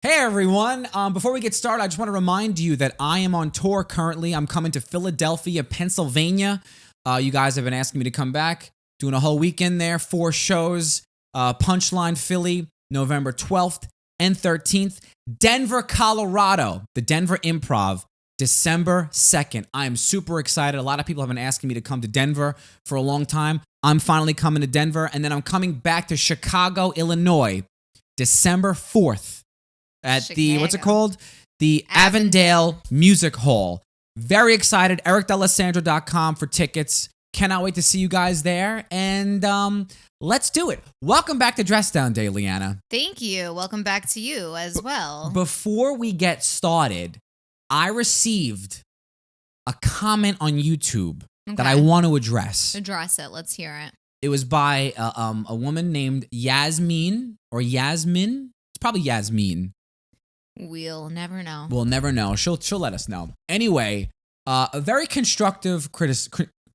Hey everyone, before we get started, I just want to remind you that I am on tour currently. I'm coming to Philadelphia, Pennsylvania. You guys have been asking me to come back, doing a whole weekend there, 4 shows. Punchline Philly, November 12th and 13th. Denver, Colorado, the Denver Improv, December 2nd. I am super excited. A lot of people have been asking me to come to Denver for a long time. I'm finally coming to Denver, and then I'm coming back to Chicago, Illinois, December 4th. At Chicago. what's it called? The Avondale Music Hall. Very excited. EricDalessandro.com for tickets. Cannot wait to see you guys there. And let's do it. Welcome back to Dress Down Day, Leanna. Thank you. Welcome back to you as well. Before we get started, I received a comment on YouTube that I want to address. Address it. Let's hear it. It was by a woman named Yasmin or Yasmin. It's probably Yasmin. We'll never know. We'll never know. She'll let us know. Anyway, a very constructive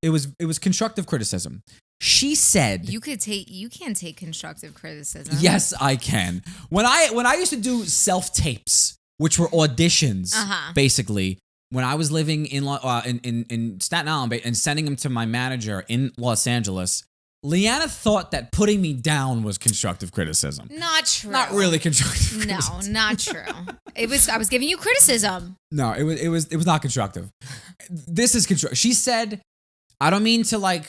it was constructive criticism. She said, You can't take constructive criticism. "Yes, I can." When I used to do self-tapes, which were auditions, basically, when I was living in Staten Island and sending them to my manager in Los Angeles, Leanna thought that putting me down was constructive criticism. Not true. Not really constructive criticism. No, not true. I was giving you criticism. No, it was not constructive. This is constructive. She said, I don't mean to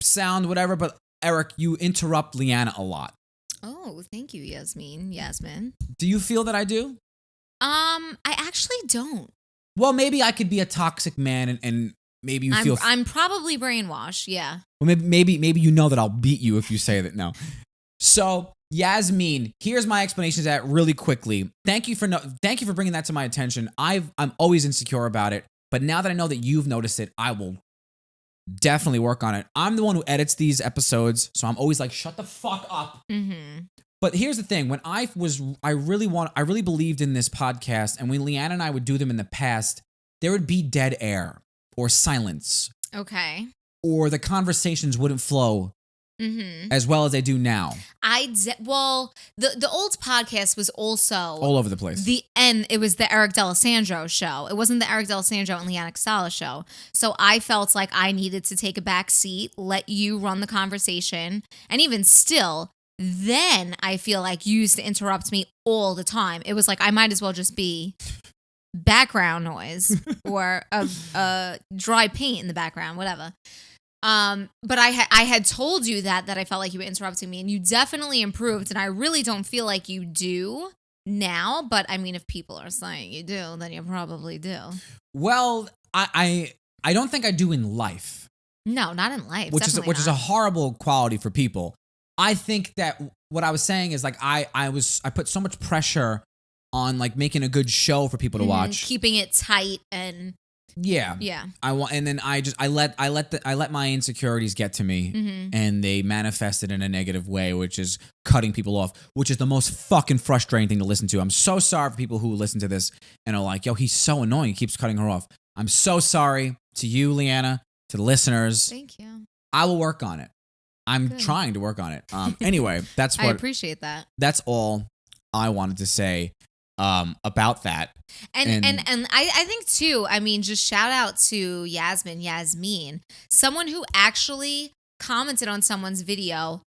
sound whatever, but Eric, you interrupt Leanna a lot. Oh, thank you, Yasmin. Do you feel that I do? I actually don't. Well, maybe I could be a toxic man and maybe you feel... I'm probably brainwashed, yeah. Well, maybe you know that I'll beat you if you say that. No. So, Yasmin, here's my explanation to that really quickly. Thank you for bringing that to my attention. I'm always insecure about it, but now that I know that you've noticed it, I will definitely work on it. I'm the one who edits these episodes, so I'm always like, shut the fuck up. Mm-hmm. But here's the thing: when I really believed in this podcast, and when Leanna and I would do them in the past, there would be dead air or silence. Okay. Or the conversations wouldn't flow as well as they do now. The old podcast was also all over the place. It was the Eric D'Alessandro show. It wasn't the Eric D'Alessandro and Leanna Casala show. So I felt like I needed to take a back seat, let you run the conversation, and even still, then I feel like you used to interrupt me all the time. It was like I might as well just be background noise or a dry paint in the background, whatever. But I had told you that I felt like you were interrupting me, and you definitely improved, and I really don't feel like you do now. But I mean, if people are saying you do, then you probably do. Well, I don't think I do in life. No, not in life. Which is a horrible quality for people. I think that what I was saying is I put so much pressure on making a good show for people to watch, keeping it tight and yeah. I let my insecurities get to me, and they manifested in a negative way, which is cutting people off, which is the most fucking frustrating thing to listen to. I'm so sorry for people who listen to this and are like, "Yo, he's so annoying. He keeps cutting her off." I'm so sorry to you, Leanna, to the listeners. Thank you. I will work on it. I'm trying to work on it. Anyway, that's what I appreciate that. That's all I wanted to say about that. And I think too, I mean, just shout out to Yasmin, someone who actually commented on someone's video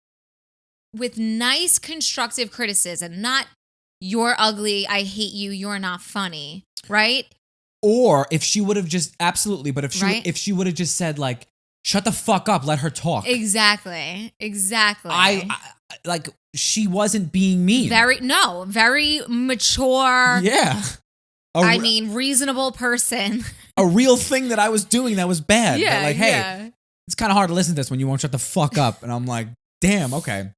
with nice constructive criticism, not "you're ugly, I hate you, you're not funny," right? Or if she would have just if she would have just said "shut the fuck up, let her talk." Exactly. I she wasn't being mean. Very mature. Yeah. Reasonable person. A real thing that I was doing that was bad. Yeah. But hey, it's kind of hard to listen to this when you won't shut the fuck up. And I'm like, damn, okay.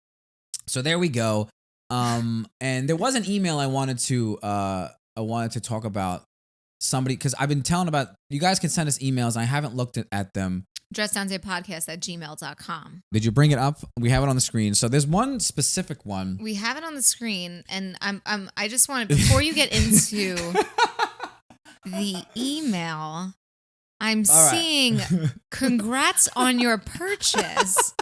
So there we go. And there was an email I wanted to talk about somebody, because I've been telling about, you guys can send us emails. I haven't looked at them. DressDownDayPodcast@gmail.com. Did you bring it up? We have it on the screen. So there's one specific one. We have it on the screen, and I just wanted, before you get into the email, I'm seeing congrats on your purchase.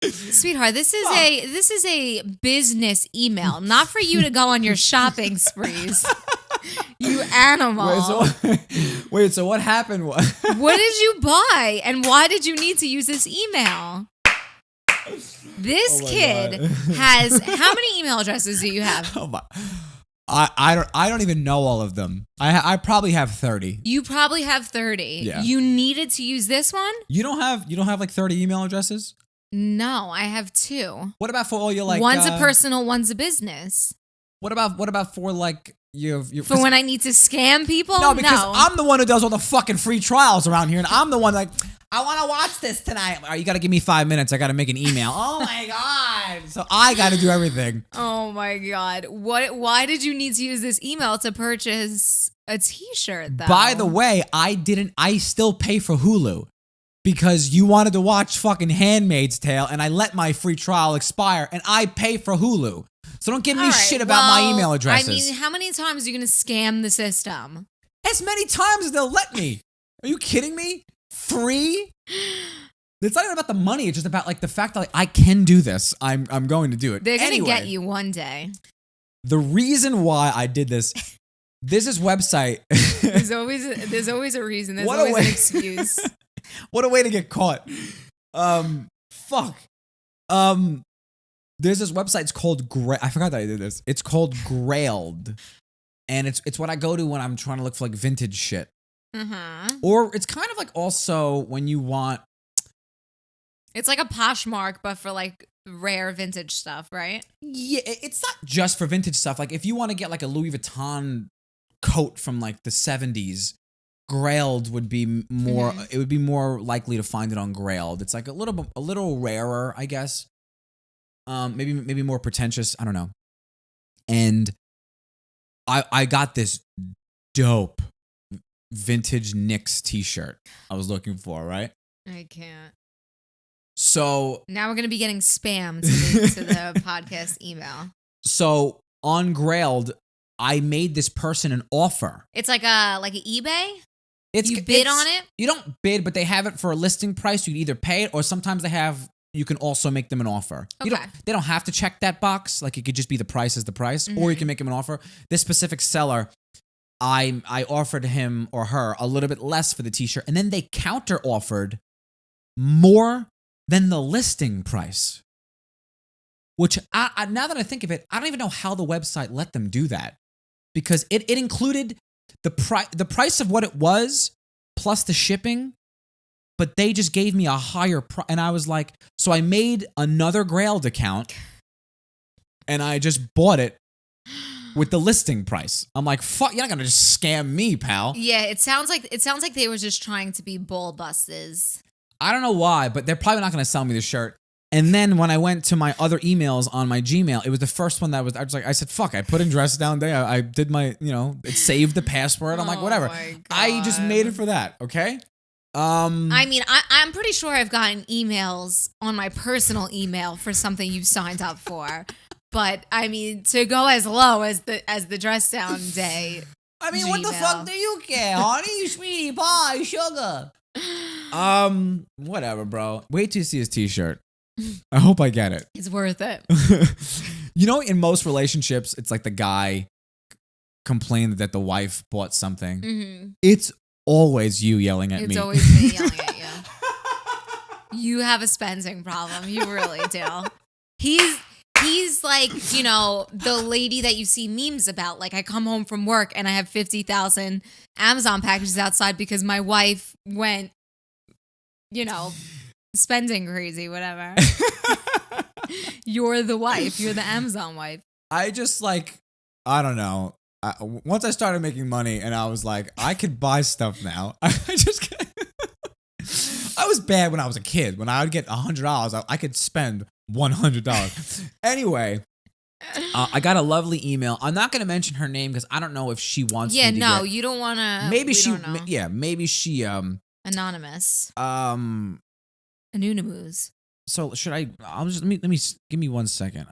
Sweetheart, this is a business email, not for you to go on your shopping sprees. You animal. Wait, so what happened? What did you buy and why did you need to use this email? This kid has how many email addresses do you have? Oh my. I don't even know all of them. I probably have 30. You probably have 30. Yeah. You needed to use this one? You don't have like 30 email addresses? No, I have 2. What about for all your like one's a personal, one's a business. What about for like your for when I need to scam people? No, because I'm the one who does all the fucking free trials around here, and I'm the one like, I want to watch this tonight. All right, you got to give me 5 minutes. I got to make an email. Oh my God. So I got to do everything. Oh my God. Why did you need to use this email to purchase a t-shirt though? By the way, I still pay for Hulu because you wanted to watch fucking Handmaid's Tale and I let my free trial expire and I pay for Hulu. So don't give me shit about my email addresses. I mean, how many times are you going to scam the system? As many times as they'll let me. Are you kidding me? 3? It's not even about the money. It's just about like the fact that like, I can do this. I'm going to do it. They're going to get you one day. The reason why I did this website. There's always a reason. There's always an excuse. What a way to get caught. Fuck. There's this website. It's called I forgot that I did this. It's called Grailed, and it's what I go to when I'm trying to look for like vintage shit. Mm-hmm. Or it's kind of like also when you want. It's like a Poshmark, but for like rare vintage stuff, right? Yeah, it's not just for vintage stuff. Like if you want to get like a Louis Vuitton coat from like the 70s, Grailed would be more. It would be more likely to find it on Grailed. It's like a little rarer, I guess. Maybe more pretentious. I don't know. And I got this dope vintage Knicks t-shirt I was looking for, right? I can't. So now we're gonna be getting spammed to the podcast email. So on Grailed, I made this person an offer. It's like an eBay. You bid on it? You don't bid, but they have it for a listing price. You can either pay it, or sometimes you can also make them an offer. Okay. They don't have to check that box. Like it could just be the price is the price, or you can make them an offer. This specific seller, I offered him or her a little bit less for the t-shirt, and then they counter offered more than the listing price. Which now that I think of it, I don't even know how the website let them do that, because it included the price of what it was plus the shipping, but they just gave me a higher price, and I was like, so I made another Grailed account, and I just bought it with the listing price. I'm like, fuck, you're not gonna just scam me, pal. Yeah, it sounds like they were just trying to be bull busters. I don't know why, but they're probably not gonna sell me the shirt. And then when I went to my other emails on my Gmail, it was the first one I said, fuck, I put address down there. I did my, it saved the password. I'm like, whatever. I just made it for that, okay? I mean, I'm pretty sure I've gotten emails on my personal email for something you signed up for. But I mean, to go as low as the dress down day. I mean, what the fuck do you care, honey? Sweetie pie, sugar. Whatever, bro. Wait till you see his t-shirt. I hope I get it. It's worth it. In most relationships, it's like the guy complained that the wife bought something. Mm-hmm. It's always you yelling at me. It's always me yelling at you. You have a spending problem. You really do. He's like, the lady that you see memes about. Like, I come home from work and I have 50,000 Amazon packages outside because my wife went, spending crazy, whatever. You're the wife. You're the Amazon wife. I just I don't know. Once I started making money and I was like, I could buy stuff now. I was bad when I was a kid. When I would get $100, I could spend $100. Anyway, I got a lovely email. I'm not going to mention her name because I don't know if she wants me to you don't want to. Maybe she anonymous. Anonymous. So should I? Let me give me 1 second.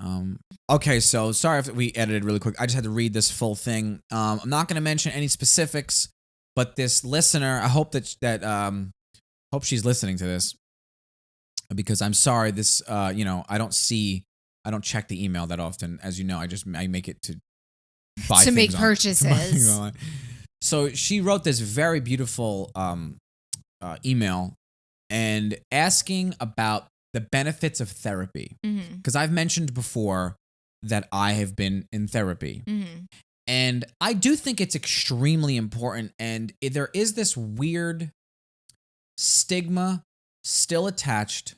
Okay. So sorry if we edited really quick. I just had to read this full thing. I'm not going to mention any specifics, but this listener, I hope that hope she's listening to this. because I'm sorry, this, I don't check the email that often. As you know, I make it to buy To make things purchases. online. So she wrote this very beautiful email and asking about the benefits of therapy. Mm-hmm. Because I've mentioned before that I have been in therapy. Mm-hmm. And I do think it's extremely important. And there is this weird stigma still attached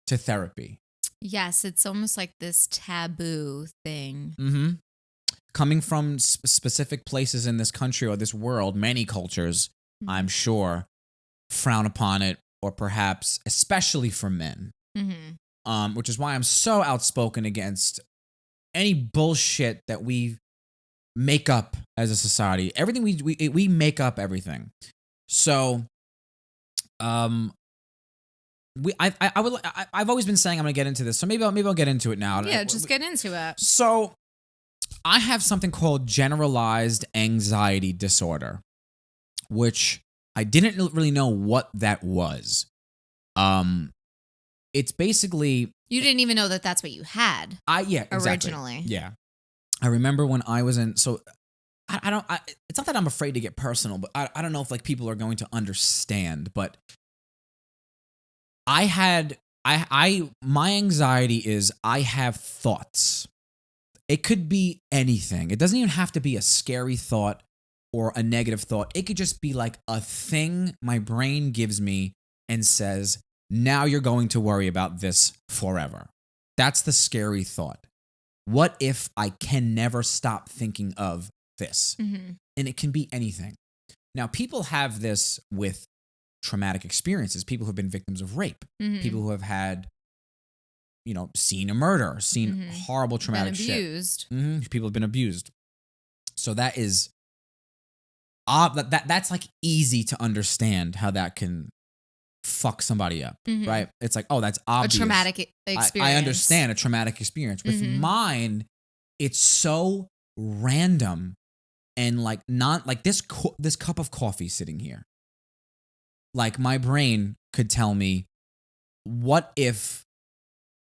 to therapy. Yes, it's almost like this taboo thing. Mm-hmm. Coming from specific places in this country or this world, many cultures, I'm sure, frown upon it, or perhaps especially for men. Mm-hmm. Which is why I'm so outspoken against any bullshit that we make up as a society. Everything we make up everything. So, I've always been saying I'm gonna get into this, so maybe I'll get into it now. Yeah, just get into it. So, I have something called generalized anxiety disorder, which I didn't really know what that was. It's basically You didn't even know that that's what you had. Exactly. Originally. Yeah. I remember when I was in, so it's not that I'm afraid to get personal, but I don't know if like people are going to understand, but my anxiety is I have thoughts. It could be anything. It doesn't even have to be a scary thought or a negative thought. It could just be like a thing my brain gives me and says, now you're going to worry about this forever. That's the scary thought. What if I can never stop thinking of this? Mm-hmm. And it can be anything. Now, people have this with traumatic experiences. People who have been victims of rape. Mm-hmm. People who have had, seen a murder, seen horrible traumatic been abused. shit. People have been abused. So that is, that's like easy to understand how that can fuck somebody up, right? It's like, oh, that's obvious. A traumatic experience. I understand a traumatic experience. With mine, it's so random and like not like this cup of coffee sitting here. Like my brain could tell me, what if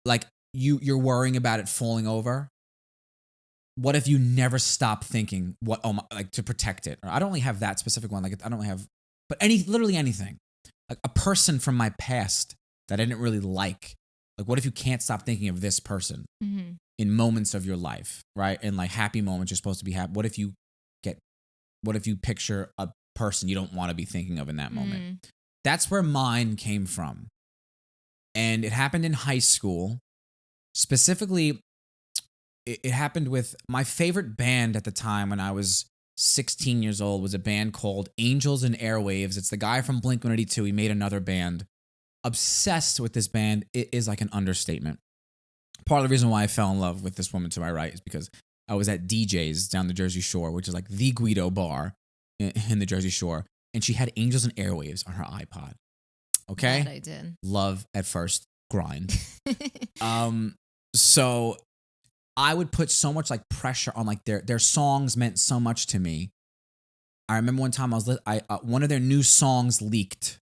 like you're worrying about it falling over? What if you never stop thinking to protect it? Or I don't only have that specific one. Like I don't really have, but literally anything. Like a person from my past that I didn't really like. Like, what if you can't stop thinking of this person in moments of your life, right? In like happy moments, you're supposed to be happy. What if you picture a person you don't want to be thinking of in that moment? That's where mine came from. And it happened in high school. Specifically, it happened with my favorite band at the time when I was 16 years old was a band called Angels and Airwaves. It's the guy from Blink-182. He made another band. Obsessed with this band. It is like an understatement. Part of the reason why I fell in love with this woman to my right is because I was at DJ's down the Jersey Shore, which is like the Guido bar in the Jersey Shore. And she had Angels and Airwaves on her iPod. Okay? That I did. Love at first grind. So I would put so much like pressure on like their songs meant so much to me. I remember one time one of their new songs leaked,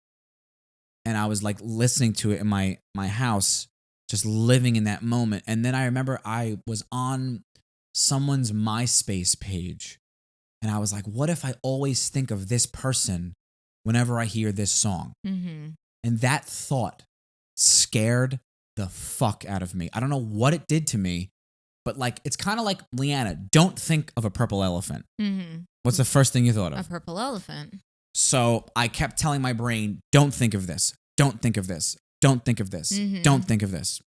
and I was like listening to it in my house, just living in that moment. And then I remember I was on someone's MySpace page, and I was like, what if I always think of this person whenever I hear this song? And that thought scared the fuck out of me. I don't know what it did to me. But like, it's kind of like, Leanna, don't think of a purple elephant. What's the first thing you thought of? A purple elephant. So I kept telling my brain, don't think of this. Don't think of this. Don't think of this. Don't think of this.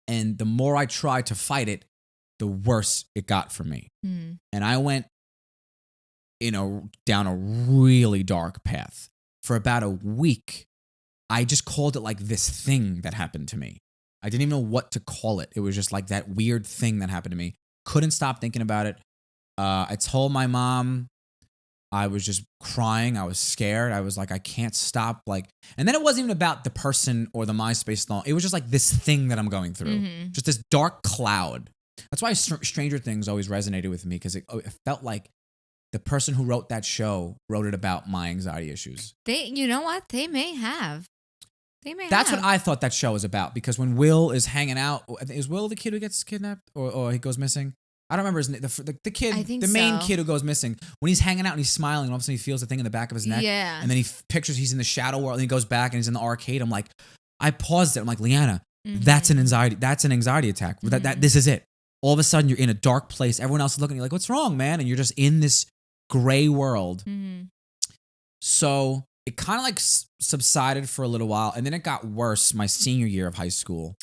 And the more I tried to fight it, the worse it got for me. And I went, down a really dark path. For about a week, I just called it like this thing that happened to me. I didn't even know what to call it. It was just like that weird thing that happened to me. Couldn't stop thinking about it. I told my mom. I was just crying. I was scared. I was like, I can't stop. And then it wasn't even about the person or the MySpace song. It was just like this thing that I'm going through. Just this dark cloud. That's why Stranger Things always resonated with me, because it felt like the person who wrote that show wrote it about my anxiety issues. You know what? They may have. They may That's have. what I thought that show was about, because when Will is hanging out, is Will the kid who gets kidnapped or he goes missing? I don't remember his name. The kid, I think the main so. kid who goes missing, when he's hanging out and he's smiling, and all of a sudden he feels the thing in the back of his neck. Yeah. And then he pictures he's in the shadow world, and he goes back and he's in the arcade. I'm like, I paused it. I'm like, Leanna, that's an anxiety. That's an anxiety attack. This is it. All of a sudden you're in a dark place. Everyone else is looking at you like, what's wrong, man? And you're just in this gray world. So it kind of like subsided for a little while, and then it got worse my senior year of high school.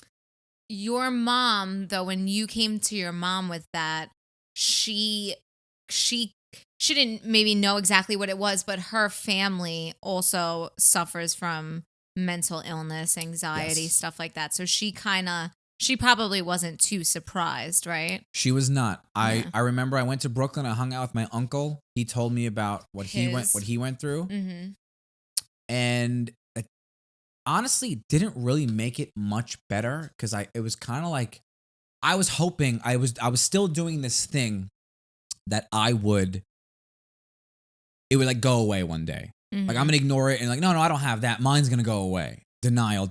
Your mom, though, when you came to your mom with that, she didn't maybe know exactly what it was, but her family also suffers from mental illness, anxiety, stuff like that. So she probably wasn't too surprised, right? She was not. I remember I went to Brooklyn. I hung out with my uncle. He told me about what he went through, and it honestly didn't really make it much better, because it was kind of like I was hoping I was still doing this thing that it would like go away one day. Like, I'm gonna ignore it and like, no, I don't have that. Mine's gonna go away. Denial.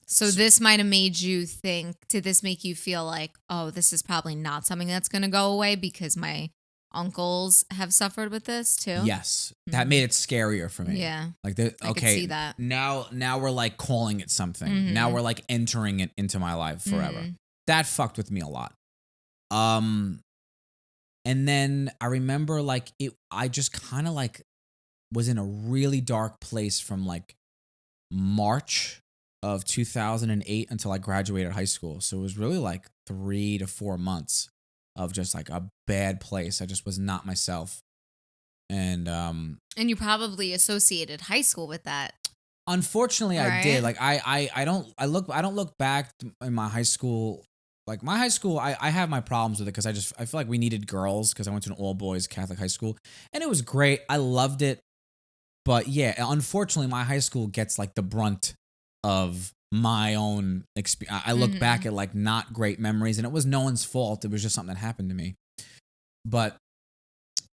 So this might have made you think, did this make you feel like, oh, this is probably not something that's going to go away because my uncles have suffered with this too? Yes. That made it scarier for me. Yeah. Like, I could see that. Now we're like calling it something. Now we're like entering it into my life forever. That fucked with me a lot. And then I remember like I just kind of like was in a really dark place from like March of 2008 until I graduated high school. So it was really like 3 to 4 months of just like a bad place. I just was not myself. And you probably associated high school with that. Unfortunately, right? I did. Like I don't look back in my high school. Like my high school, I have my problems with it because I feel like we needed girls because I went to an all boys Catholic high school, and it was great. I loved it. But yeah, unfortunately, my high school gets like the brunt of my own experience. I look back at like not great memories, and it was no one's fault. It was just something that happened to me. And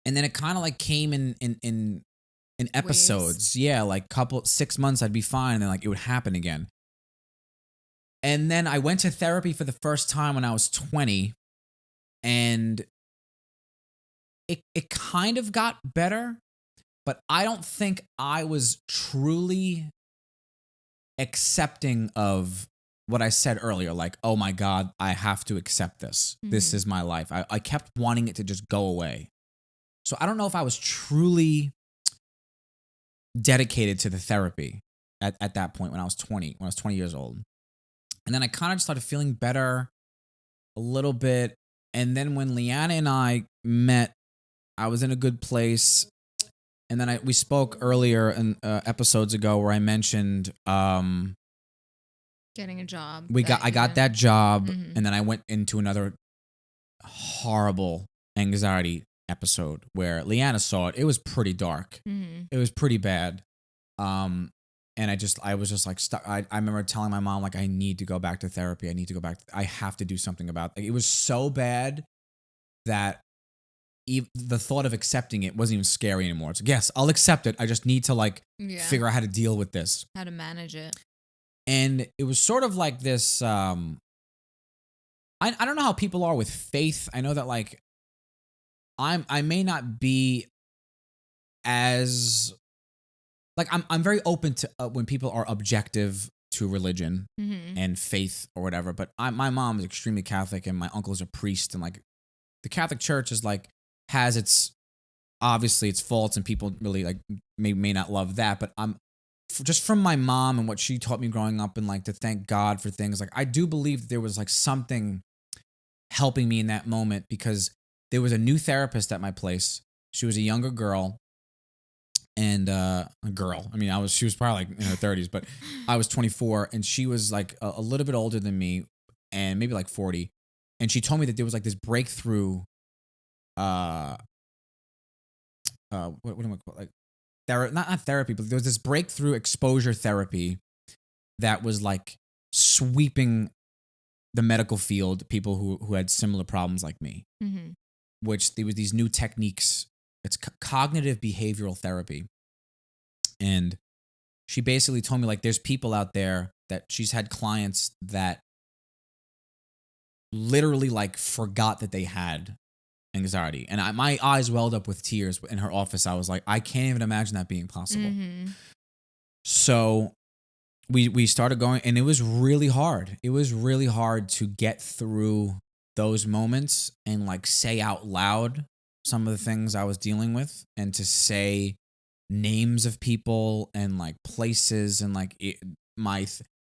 then it kind of like came in episodes. Waves. Yeah, like 6 months I'd be fine, and then like it would happen again. And then I went to therapy for the first time when I was 20, and it kind of got better. But I don't think I was truly accepting of what I said earlier. Like, oh my God, I have to accept this. This is my life. I kept wanting it to just go away. So I don't know if I was truly dedicated to the therapy at that point when I was 20 years old. And then I kind of started feeling better a little bit. And then when Leanna and I met, I was in a good place. And then we spoke earlier in episodes ago where I mentioned getting a job. I got that job, and then I went into another horrible anxiety episode where Leanna saw it. It was pretty dark. It was pretty bad. And I was just like stuck. I remember telling my mom like I need to go back to therapy. I have to do something about it. It was so bad that the thought of accepting it wasn't even scary anymore. It's like, yes, I'll accept it. I just need to like figure out how to deal with this. How to manage it. And it was sort of like this, I don't know how people are with faith. I know that like I may not be as like I'm very open to when people are objective to religion and faith or whatever. But my mom is extremely Catholic, and my uncle is a priest, and like the Catholic Church is like has its faults, and people really like may not love that. But I'm just from my mom and what she taught me growing up, and like to thank God for things. Like I do believe that there was like something helping me in that moment, because there was a new therapist at my place. She was a younger girl. And a girl. I mean, she was probably like in her 30s, but I was 24, and she was like a little bit older than me, and maybe like 40. And she told me that there was like this breakthrough, what am I call it? Like, not therapy, but there was this breakthrough exposure therapy that was like sweeping the medical field, people who had similar problems like me. Which there was these new techniques. It's cognitive behavioral therapy. And she basically told me, like, there's people out there that she's had clients that literally, like, forgot that they had anxiety. And my eyes welled up with tears in her office. I was like, I can't even imagine that being possible. Mm-hmm. So we started going, and it was really hard. It was really hard to get through those moments and, like, say out loud some of the things I was dealing with, and to say names of people and, like, places, and, like,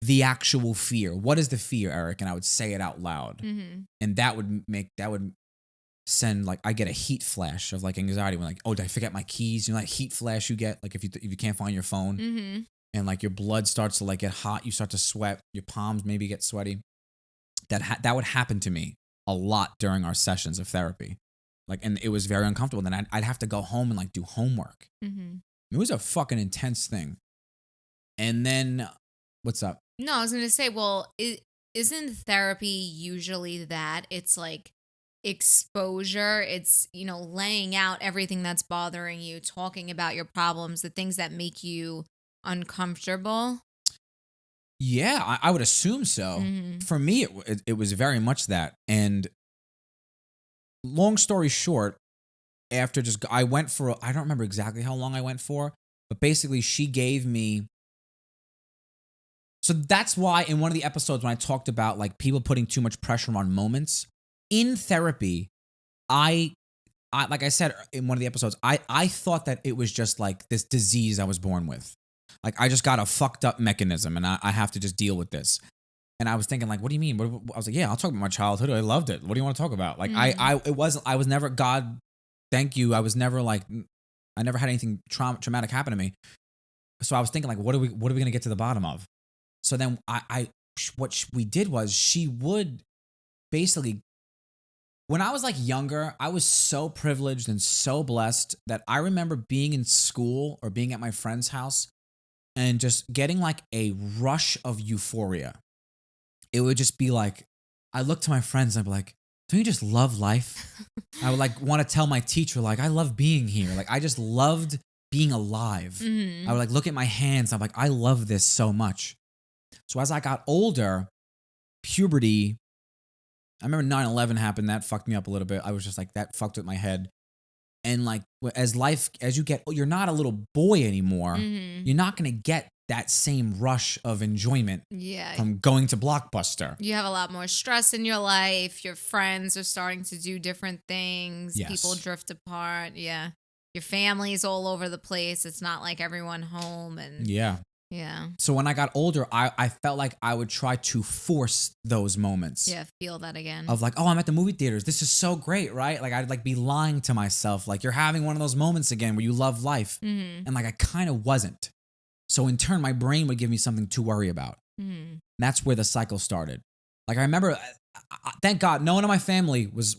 the actual fear. What is the fear, Eric? And I would say it out loud. Mm-hmm. And that would send, like, I get a heat flash of, like, anxiety when, like, oh, did I forget my keys? You know that heat flash you get, like, if you can't find your phone, Mm-hmm. and, like, your blood starts to, like, get hot, you start to sweat, your palms maybe get sweaty. That would happen to me a lot during our sessions of therapy, like, and it was very uncomfortable. Then I'd have to go home and, like, do homework. Mm-hmm. It was a fucking intense thing. And then, what's up? No, I was going to say, well, isn't therapy usually that? It's like exposure. It's, laying out everything that's bothering you, talking about your problems, the things that make you uncomfortable. Yeah, I would assume so. Mm-hmm. For me, it was very much that. And long story short, after I went for, I don't remember exactly how long I went for, but basically she gave me. So that's why in one of the episodes when I talked about, like, people putting too much pressure on moments in therapy, I like I said in one of the episodes, I thought that it was just, like, this disease I was born with. Like, I just got a fucked up mechanism and I have to just deal with this. And I was thinking, like, what do you mean? I was like, yeah, I'll talk about my childhood. I loved it. What do you want to talk about? Like, Mm-hmm. I was never, God, thank you. I was never, like, I never had anything traumatic happen to me. So I was thinking, like, what are we going to get to the bottom of? So then what we did was, she would basically, when I was, like, younger, I was so privileged and so blessed that I remember being in school or being at my friend's house and just getting, like, a rush of euphoria. It would just be like, I look to my friends and I'd be like, don't you just love life? I would, like, want to tell my teacher, like, I love being here. Like, I just loved being alive. Mm-hmm. I would, like, look at my hands. I'm like, I love this so much. So as I got older, puberty, I remember 9/11 happened. That fucked me up a little bit. I was just like, that fucked with my head. And, like, as you get, you're not a little boy anymore. Mm-hmm. You're not going to get that same rush of enjoyment Yeah. from going to Blockbuster. You have a lot more stress in your life. Your friends are starting to do different things. Yes. People drift apart. Yeah. Your family's all over the place. It's not like everyone home. And Yeah. yeah. So when I got older, I felt like I would try to force those moments. Yeah. Feel that again. Of, like, oh, I'm at the movie theaters. This is so great, right? Like, I'd, like, be lying to myself. Like, you're having one of those moments again where you love life. Mm-hmm. And, like, I kind of wasn't. So in turn, my brain would give me something to worry about. Mm-hmm. And that's where the cycle started. Like, I remember, thank God, no one in my family was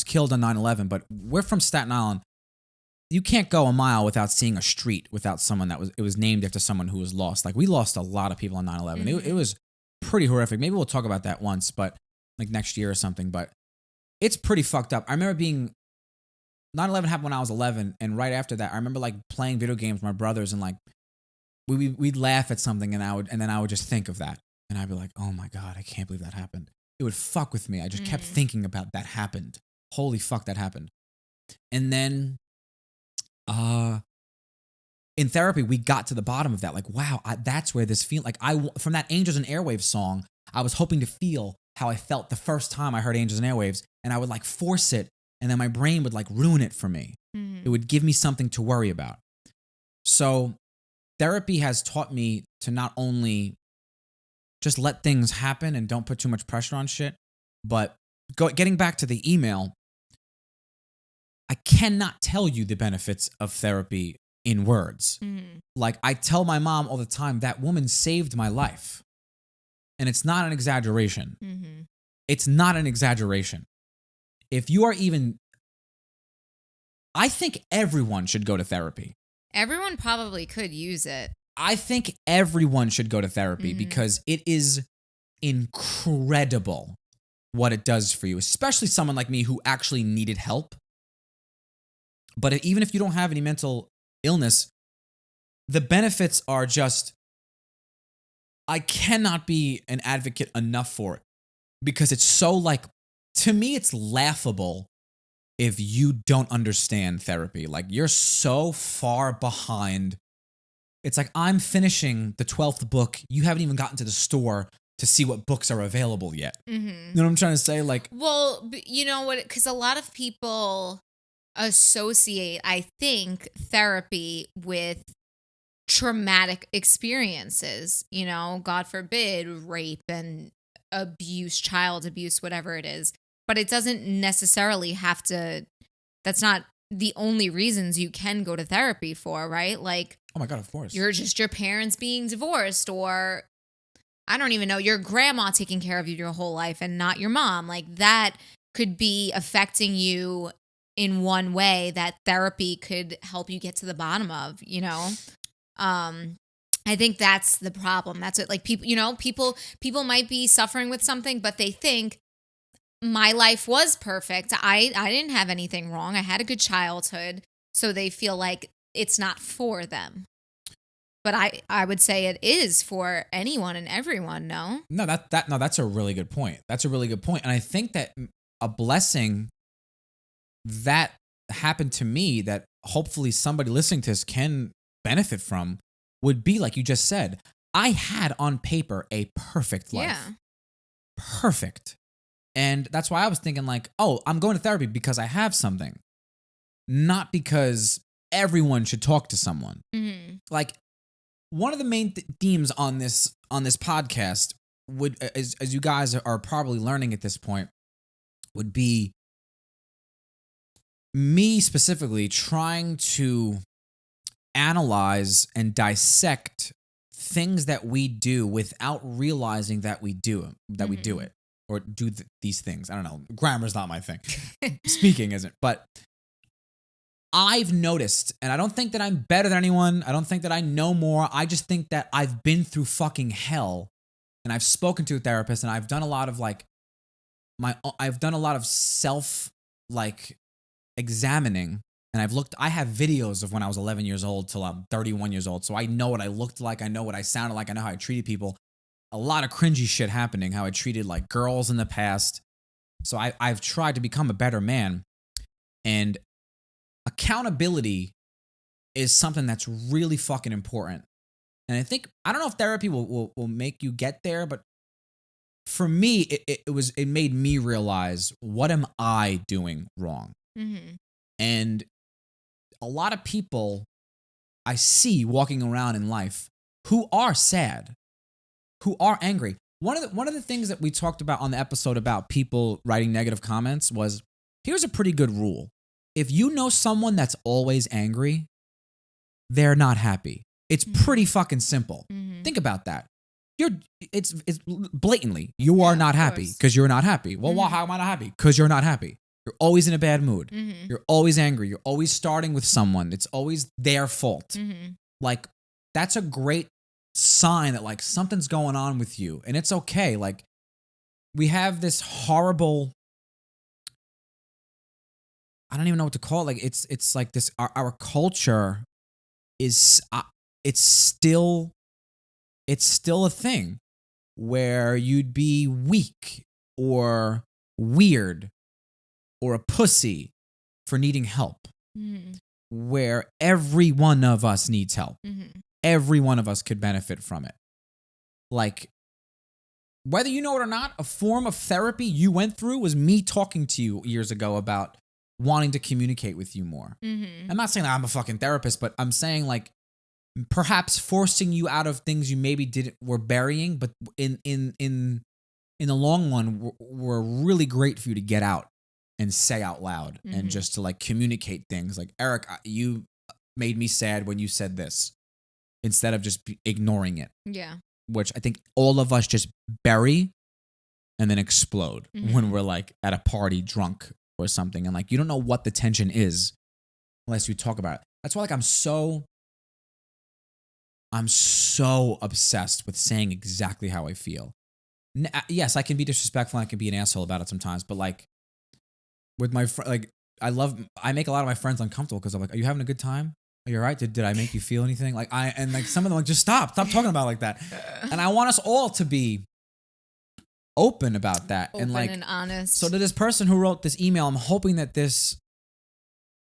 killed on 9/11, but we're from Staten Island. You can't go a mile without seeing a street without someone it was named after someone who was lost. Like, we lost a lot of people on 9/11. Mm-hmm. It was pretty horrific. Maybe we'll talk about that once, but, like, next year or something. But it's pretty fucked up. I remember 9/11 happened when I was 11, and right after that, I remember, like, playing video games with my brothers, and, like, we'd laugh at something, and then I would just think of that, and I'd be like, oh my God, I can't believe that happened. It would fuck with me. I just kept thinking about that happened. Holy fuck, that happened. And then, in therapy, we got to the bottom of that. Like, wow, that's where this feel like from that Angels and Airwaves song, I was hoping to feel how I felt the first time I heard Angels and Airwaves, and I would, like, force it, and then my brain would, like, ruin it for me. Mm-hmm. It would give me something to worry about. So therapy has taught me to not only just let things happen and don't put too much pressure on shit, but getting back to the email, I cannot tell you the benefits of therapy in words. Mm-hmm. Like, I tell my mom all the time, that woman saved my life. And it's not an exaggeration. Mm-hmm. It's not an exaggeration. If you are even, I think everyone should go to therapy. Everyone probably could use it. I think everyone should go to therapy Mm-hmm. because it is incredible what it does for you, especially someone like me who actually needed help. But even if you don't have any mental illness, the benefits are just, I cannot be an advocate enough for it because it's so like, to me, it's laughable if you don't understand therapy. Like, you're so far behind. It's like, I'm finishing the 12th book. You haven't even gotten to the store to see what books are available yet. You know what I'm trying to say? Like, well, you know what? Because a lot of people associate, I think, therapy with traumatic experiences, you know, God forbid, rape and abuse, child abuse, whatever it is. But it doesn't necessarily have to, that's not the only reasons you can go to therapy for, right? Like, oh my God, of course. you're just your parents being divorced, or I don't even know, your grandma taking care of you your whole life and not your mom. Like, that could be affecting you in one way that therapy could help you get to the bottom of, you know? I think that's the problem. That's it. Like, people, you know, people might be suffering with something, but they think my life was perfect. I didn't have anything wrong. I had a good childhood. So they feel like it's not for them. But I would say it is for anyone and everyone, no? No, that's a really good point. That's a really good point. And I think that a blessing that happened to me that hopefully somebody listening to this can benefit from would be, like you just said, I had on paper a perfect life. Yeah. Perfect. And that's why I was thinking, like, oh, I'm going to therapy because I have something, not because everyone should talk to someone. Like, one of the main themes on this podcast would, as you guys are probably learning at this point, would be me specifically trying to analyze and dissect things that we do without realizing that we do it or do these things. I don't know. Grammar's not my thing. Speaking isn't. But I've noticed, and I don't think that I'm better than anyone. I don't think that I know more. I just think that I've been through fucking hell, and I've spoken to a therapist, and I've done a lot of self examining, and I have videos of when I was 11 years old till I'm 31 years old. So I know what I looked like. I know what I sounded like. I know how I treated people. A lot of cringy shit happening, how I treated like girls in the past. So I've tried to become a better man, and accountability is something that's really fucking important. And I don't know if therapy will make you get there, but for me, it made me realize, what am I doing wrong? And a lot of people I see walking around in life who are sad, who are angry. One of the things that we talked about on the episode about people writing negative comments was, here's a pretty good rule. If you know someone that's always angry, they're not happy. It's pretty fucking simple. Think about that. It's blatantly, you are not happy because you're not happy. Well, how am I not happy? Because you're not happy. You're always in a bad mood. You're always angry. You're always starting with someone. It's always their fault. Like, that's a great sign that like something's going on with you, and it's okay. Like, we have this horrible, I don't even know what to call it. Like, it's like this, our culture is, it's still a thing where you'd be weak or weird or a pussy for needing help, where every one of us needs help. Every one of us could benefit from it. Like, whether you know it or not, a form of therapy you went through was me talking to you years ago about wanting to communicate with you more. I'm not saying that I'm a fucking therapist, but I'm saying, like, perhaps forcing you out of things you maybe were burying, but in the long run were really great for you to get out and say out loud, and just to like communicate things. Like, Eric, you made me sad when you said this, instead of just ignoring it. Yeah. Which I think all of us just bury and then explode when we're like at a party drunk or something, and like, you don't know what the tension is unless you talk about it. That's why, like, I'm so obsessed with saying exactly how I feel. Yes, I can be disrespectful and I can be an asshole about it sometimes, but like, with my like, I make a lot of my friends uncomfortable because I'm like, are you having a good time? Are you all right? Did I make you feel anything? Like some of them like, just stop talking about it like that. And I want us all to be open about that. Open like, and honest. So to this person who wrote this email, I'm hoping that this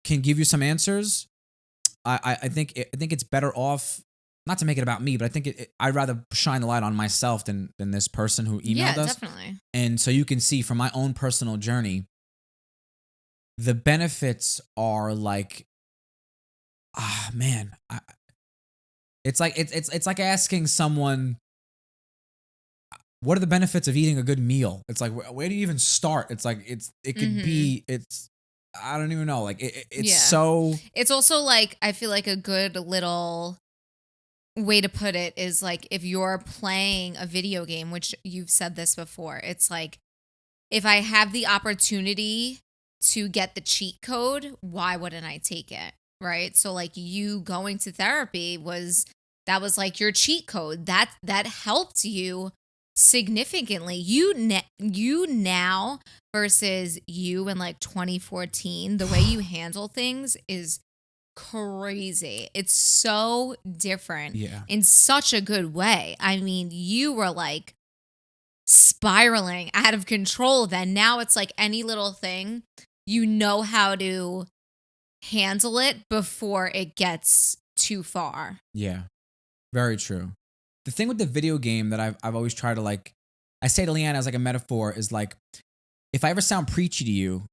can give you some answers. I think it's better off, not to make it about me, but I think I'd rather shine the light on myself than this person who emailed us. Yeah, definitely. And so you can see from my own personal journey, the benefits are like, man, it's like asking someone, what are the benefits of eating a good meal? It's like, where do you even start? It's like, it could be, I don't even know. Like it's so. It's also like, I feel like a good little way to put it is like, if you're playing a video game, which you've said this before, it's like, if I have the opportunity to get the cheat code, why wouldn't I take it? Right. So like, you going to therapy was like your cheat code that helped you significantly. You now versus you in like 2014, the way you handle things is crazy. It's so different in such a good way. I mean, you were like spiraling out of control then. Now it's like any little thing, you know how to handle it before it gets too far. Yeah, very true. The thing with the video game that I've always tried to like, I say to Leanna as like a metaphor is like, if I ever sound preachy to you,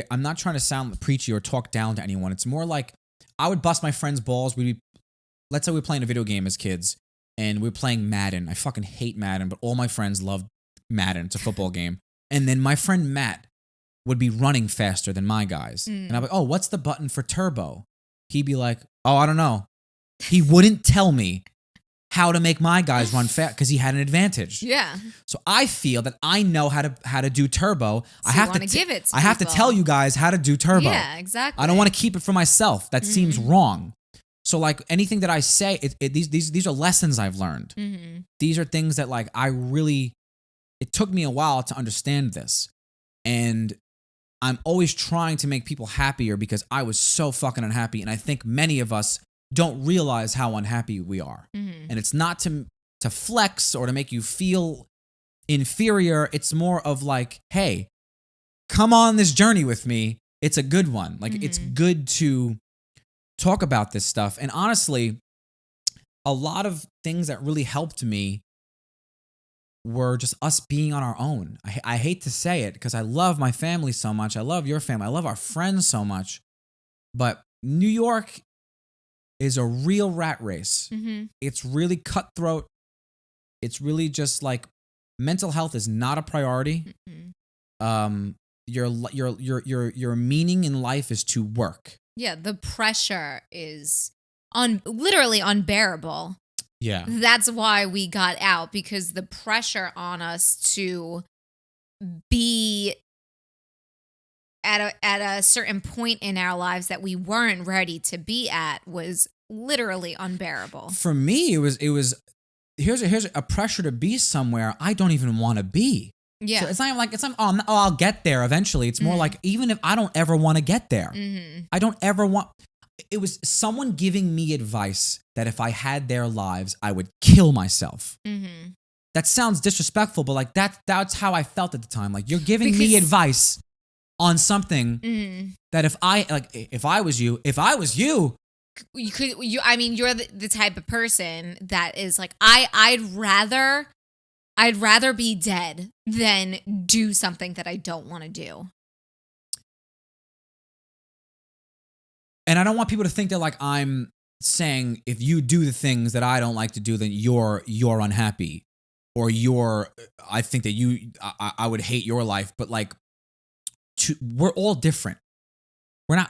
I'm not trying to sound preachy or talk down to anyone. It's more like I would bust my friends' balls. Let's say we're playing a video game as kids and we're playing Madden. I fucking hate Madden, but all my friends love Madden. It's a football game. And then my friend Matt would be running faster than my guys. And I'd be like, oh, what's the button for turbo? He'd be like, oh, I don't know. He wouldn't tell me how to make my guys run fast because he had an advantage. Yeah. So I feel that I know how to do turbo. So I have to give it to I have to tell you guys how to do turbo. Yeah, exactly. I don't want to keep it for myself. That seems wrong. So like anything that I say, these are lessons I've learned. These are things that like it took me a while to understand this. And I'm always trying to make people happier because I was so fucking unhappy. And I think many of us don't realize how unhappy we are. And it's not to flex or to make you feel inferior. It's more of like, hey, come on this journey with me. It's a good one. Like it's good to talk about this stuff. And honestly, a lot of things that really helped me were just us being on our own. I hate to say it because I love my family so much. I love your family. I love our friends so much. But New York is a real rat race. It's really cutthroat. It's really just like mental health is not a priority. Your meaning in life is to work. Yeah, the pressure is literally unbearable. Yeah. That's why we got out, because the pressure on us to be at a certain point in our lives that we weren't ready to be at was literally unbearable. For me, it was here's a pressure to be somewhere I don't even want to be. Yeah. So it's not even like I'll get there eventually. It's more like even if I don't ever want to get there, I don't ever want. It was someone giving me advice that if I had their lives, I would kill myself. That sounds disrespectful, but like that's how I felt at the time. Like you're giving me advice on something that if I was you, I mean, you're the type of person that is like, I'd rather be dead than do something that I don't want to do. And I don't want people to think that like I'm saying if you do the things that I don't like to do, then you're unhappy, or I think that I would hate your life. But like, we're all different.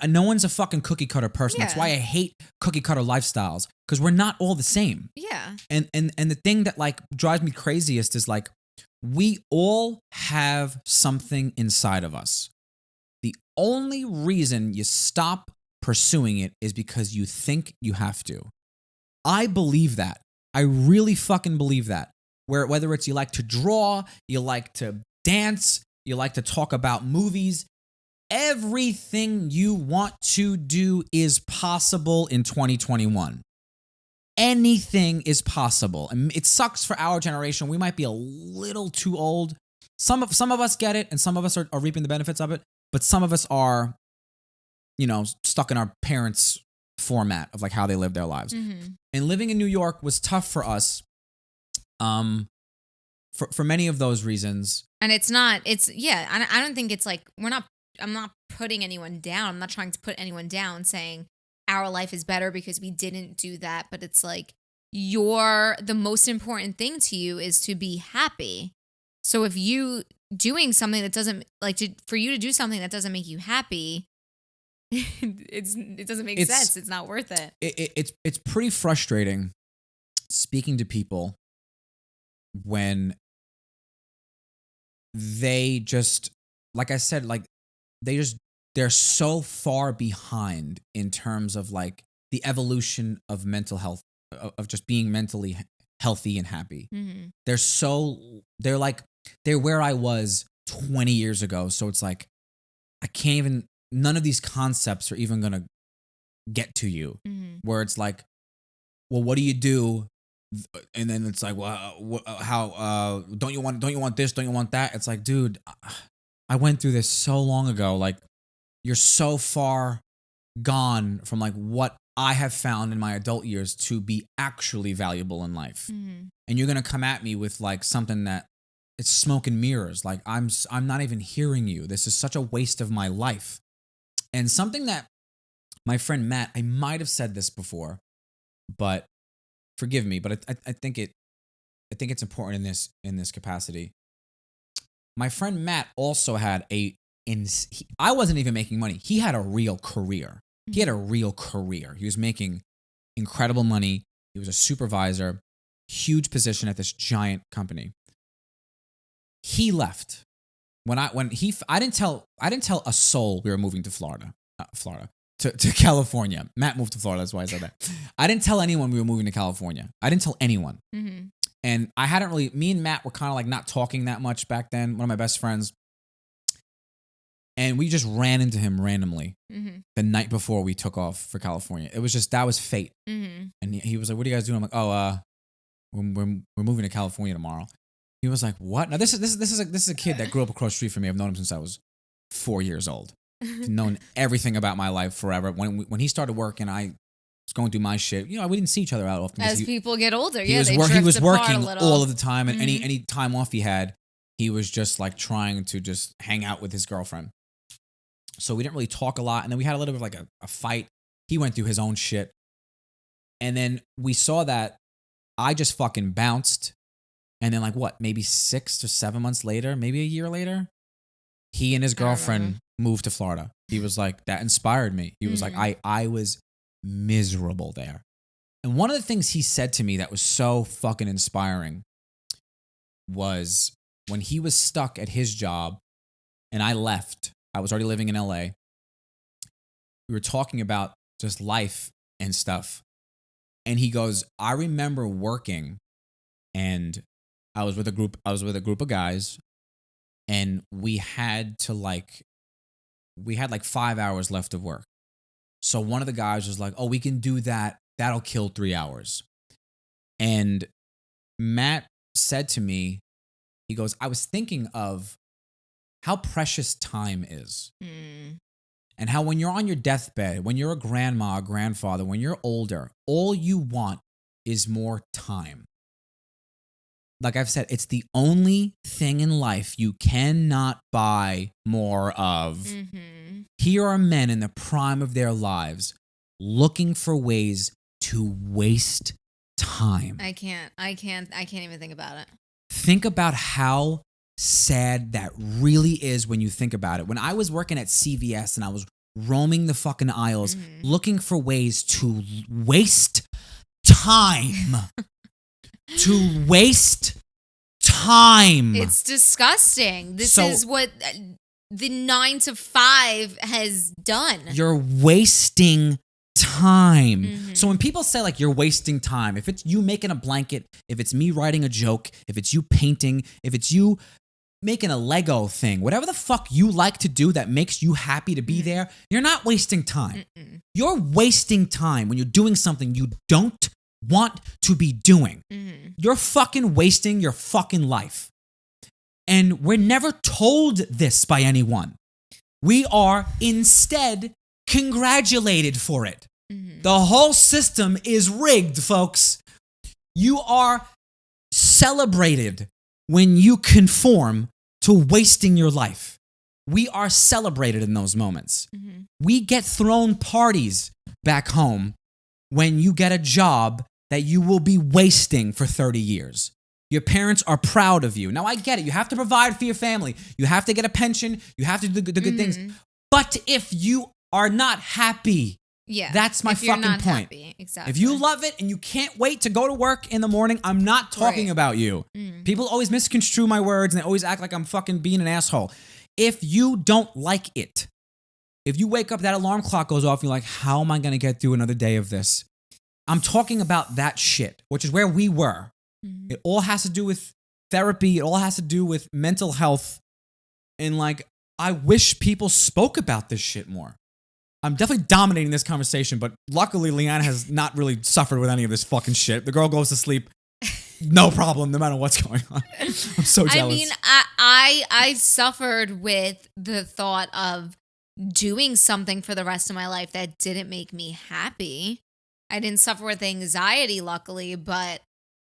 No one's a fucking cookie cutter person. Yeah. That's why I hate cookie cutter lifestyles, because we're not all the same. Yeah. And the thing that like drives me craziest is like, we all have something inside of us. The only reason you stop pursuing it is because you think you have to. I believe that. I really fucking believe that. Whether it's you like to draw, you like to dance, you like to talk about movies, Everything you want to do is possible in 2021. Anything is possible. And it sucks for our generation. We might be a little too old. Some of us get it, and some of us are reaping the benefits of it, but some of us are, stuck in our parents' format of like how they live their lives. Mm-hmm. And living in New York was tough for us, for many of those reasons. And I don't think it's like, I'm not putting anyone down. I'm not trying to put anyone down saying our life is better because we didn't do that. But it's like, the most important thing to you is to be happy. So if you doing something that doesn't for you to do something that doesn't make you happy, it doesn't make sense. It's not worth it. It's pretty frustrating speaking to people when they just, like I said, like they're so far behind in terms of like the evolution of mental health, of just being mentally healthy and happy. Mm-hmm. They're where I was 20 years ago. So it's like, none of these concepts are even going to get to you. Mm-hmm. Where it's like, well, what do you do? And then it's like, well, how, don't you want this? Don't you want that? It's like, dude, I went through this so long ago. Like, you're so far gone from like what I have found in my adult years to be actually valuable in life. Mm-hmm. And you're going to come at me with like something that it's smoke and mirrors. Like I'm not even hearing you. This is such a waste of my life. And something that my friend Matt, I might have said this before, but forgive me, but I think it's important in this capacity. My friend Matt also had I wasn't even making money. He had a real career. He had a real career. He was making incredible money. He was a supervisor, huge position at this giant company. He left. I didn't tell a soul we were moving to Florida, to California. Matt moved to Florida. That's why I said that. I didn't tell anyone we were moving to California. I didn't tell anyone. Mm-hmm. And me and Matt were kind of like not talking that much back then. One of my best friends. And we just ran into him randomly the night before we took off for California. It was just, that was fate. Mm-hmm. And he was like, what are you guys doing? I'm like, oh, we're moving to California tomorrow. He was like, what? Now this is a kid that grew up across the street from me. I've known him since I was 4 years old. Known everything about my life forever. When he started working, I was going through my shit. We didn't see each other out often. As people get older, he was working all of the time, and any time off he had, he was just like trying to just hang out with his girlfriend. So we didn't really talk a lot. And then we had a little bit of like a fight. He went through his own shit. And then we saw that I just fucking bounced. And then like maybe 6 to 7 months later, maybe a year later, he and his girlfriend moved to Florida. He was like, that inspired me. He was like, I was miserable there. And one of the things he said to me that was so fucking inspiring was when he was stuck at his job and I left. I was already living in LA. We were talking about just life and stuff. And he goes, I remember working and I was with a group of guys and we had like 5 hours left of work. So one of the guys was like, oh, we can do that. That'll kill 3 hours. And Matt said to me, he goes, I was thinking of how precious time is. And how when you're on your deathbed, when you're a grandma, a grandfather, when you're older, all you want is more time. Like I've said, it's the only thing in life you cannot buy more of. Mm-hmm. Here are men in the prime of their lives looking for ways to waste time. I can't even think about it. Think about how sad that really is when you think about it. When I was working at CVS and I was roaming the fucking aisles looking for ways to waste time. To waste time. It's disgusting. This is what the 9 to 5 has done. You're wasting time. Mm-hmm. So when people say like you're wasting time, if it's you making a blanket, if it's me writing a joke, if it's you painting, if it's you making a Lego thing, whatever the fuck you like to do that makes you happy to be there, you're not wasting time. You're wasting time when you're doing something you don't want to be doing. You're fucking wasting your fucking life. And we're never told this by anyone. We are instead congratulated for it. The whole system is rigged, folks. You are celebrated when you conform to wasting your life. We are celebrated in those moments. We get thrown parties back home when you get a job that you will be wasting for 30 years. Your parents are proud of you. Now, I get it. You have to provide for your family. You have to get a pension. You have to do the good things. But if you are not happy, that's my fucking point. Happy. Exactly. If you love it and you can't wait to go to work in the morning, I'm not talking about you. People always misconstrue my words and they always act like I'm fucking being an asshole. If you don't like it, if you wake up, that alarm clock goes off, you're like, how am I going to get through another day of this? I'm talking about that shit, which is where we were. It all has to do with therapy. It all has to do with mental health. And like, I wish people spoke about this shit more. I'm definitely dominating this conversation, but luckily Leanna has not really suffered with any of this fucking shit. The girl goes to sleep, no problem, no matter what's going on. I'm so jealous. I mean, I suffered with the thought of doing something for the rest of my life that didn't make me happy. I didn't suffer with anxiety, luckily, but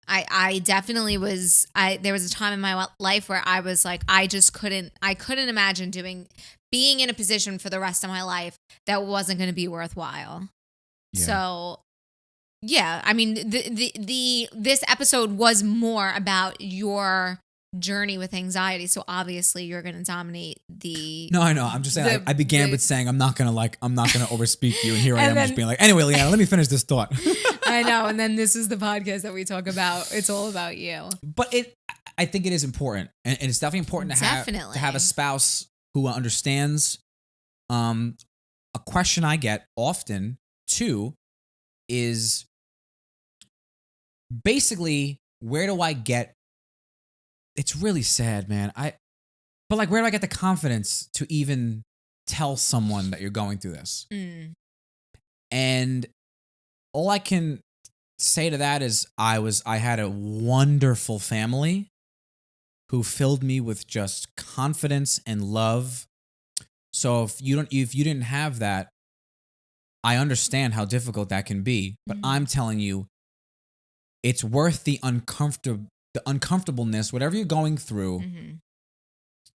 I definitely was. There was a time in my life where I was like, I couldn't imagine being in a position for the rest of my life that wasn't going to be worthwhile. Yeah. So, yeah, I mean, this episode was more about your journey with anxiety. So obviously, you're going to dominate the. No, I know. I'm just saying. I began with saying I'm not gonna overspeak you, and here I am just being like, anyway, Leanna, let me finish this thought. I know, and then this is the podcast that we talk about. It's all about you. But I think it is important, and it's definitely important to have a spouse who understands. A question I get often too is basically, where do I get? It's really sad, man. But like, where do I get the confidence to even tell someone that you're going through this? And all I can say to that is I had a wonderful family who filled me with just confidence and love. So if you didn't have that, I understand how difficult that can be. But I'm telling you, it's worth the uncomfortableness, whatever you're going through,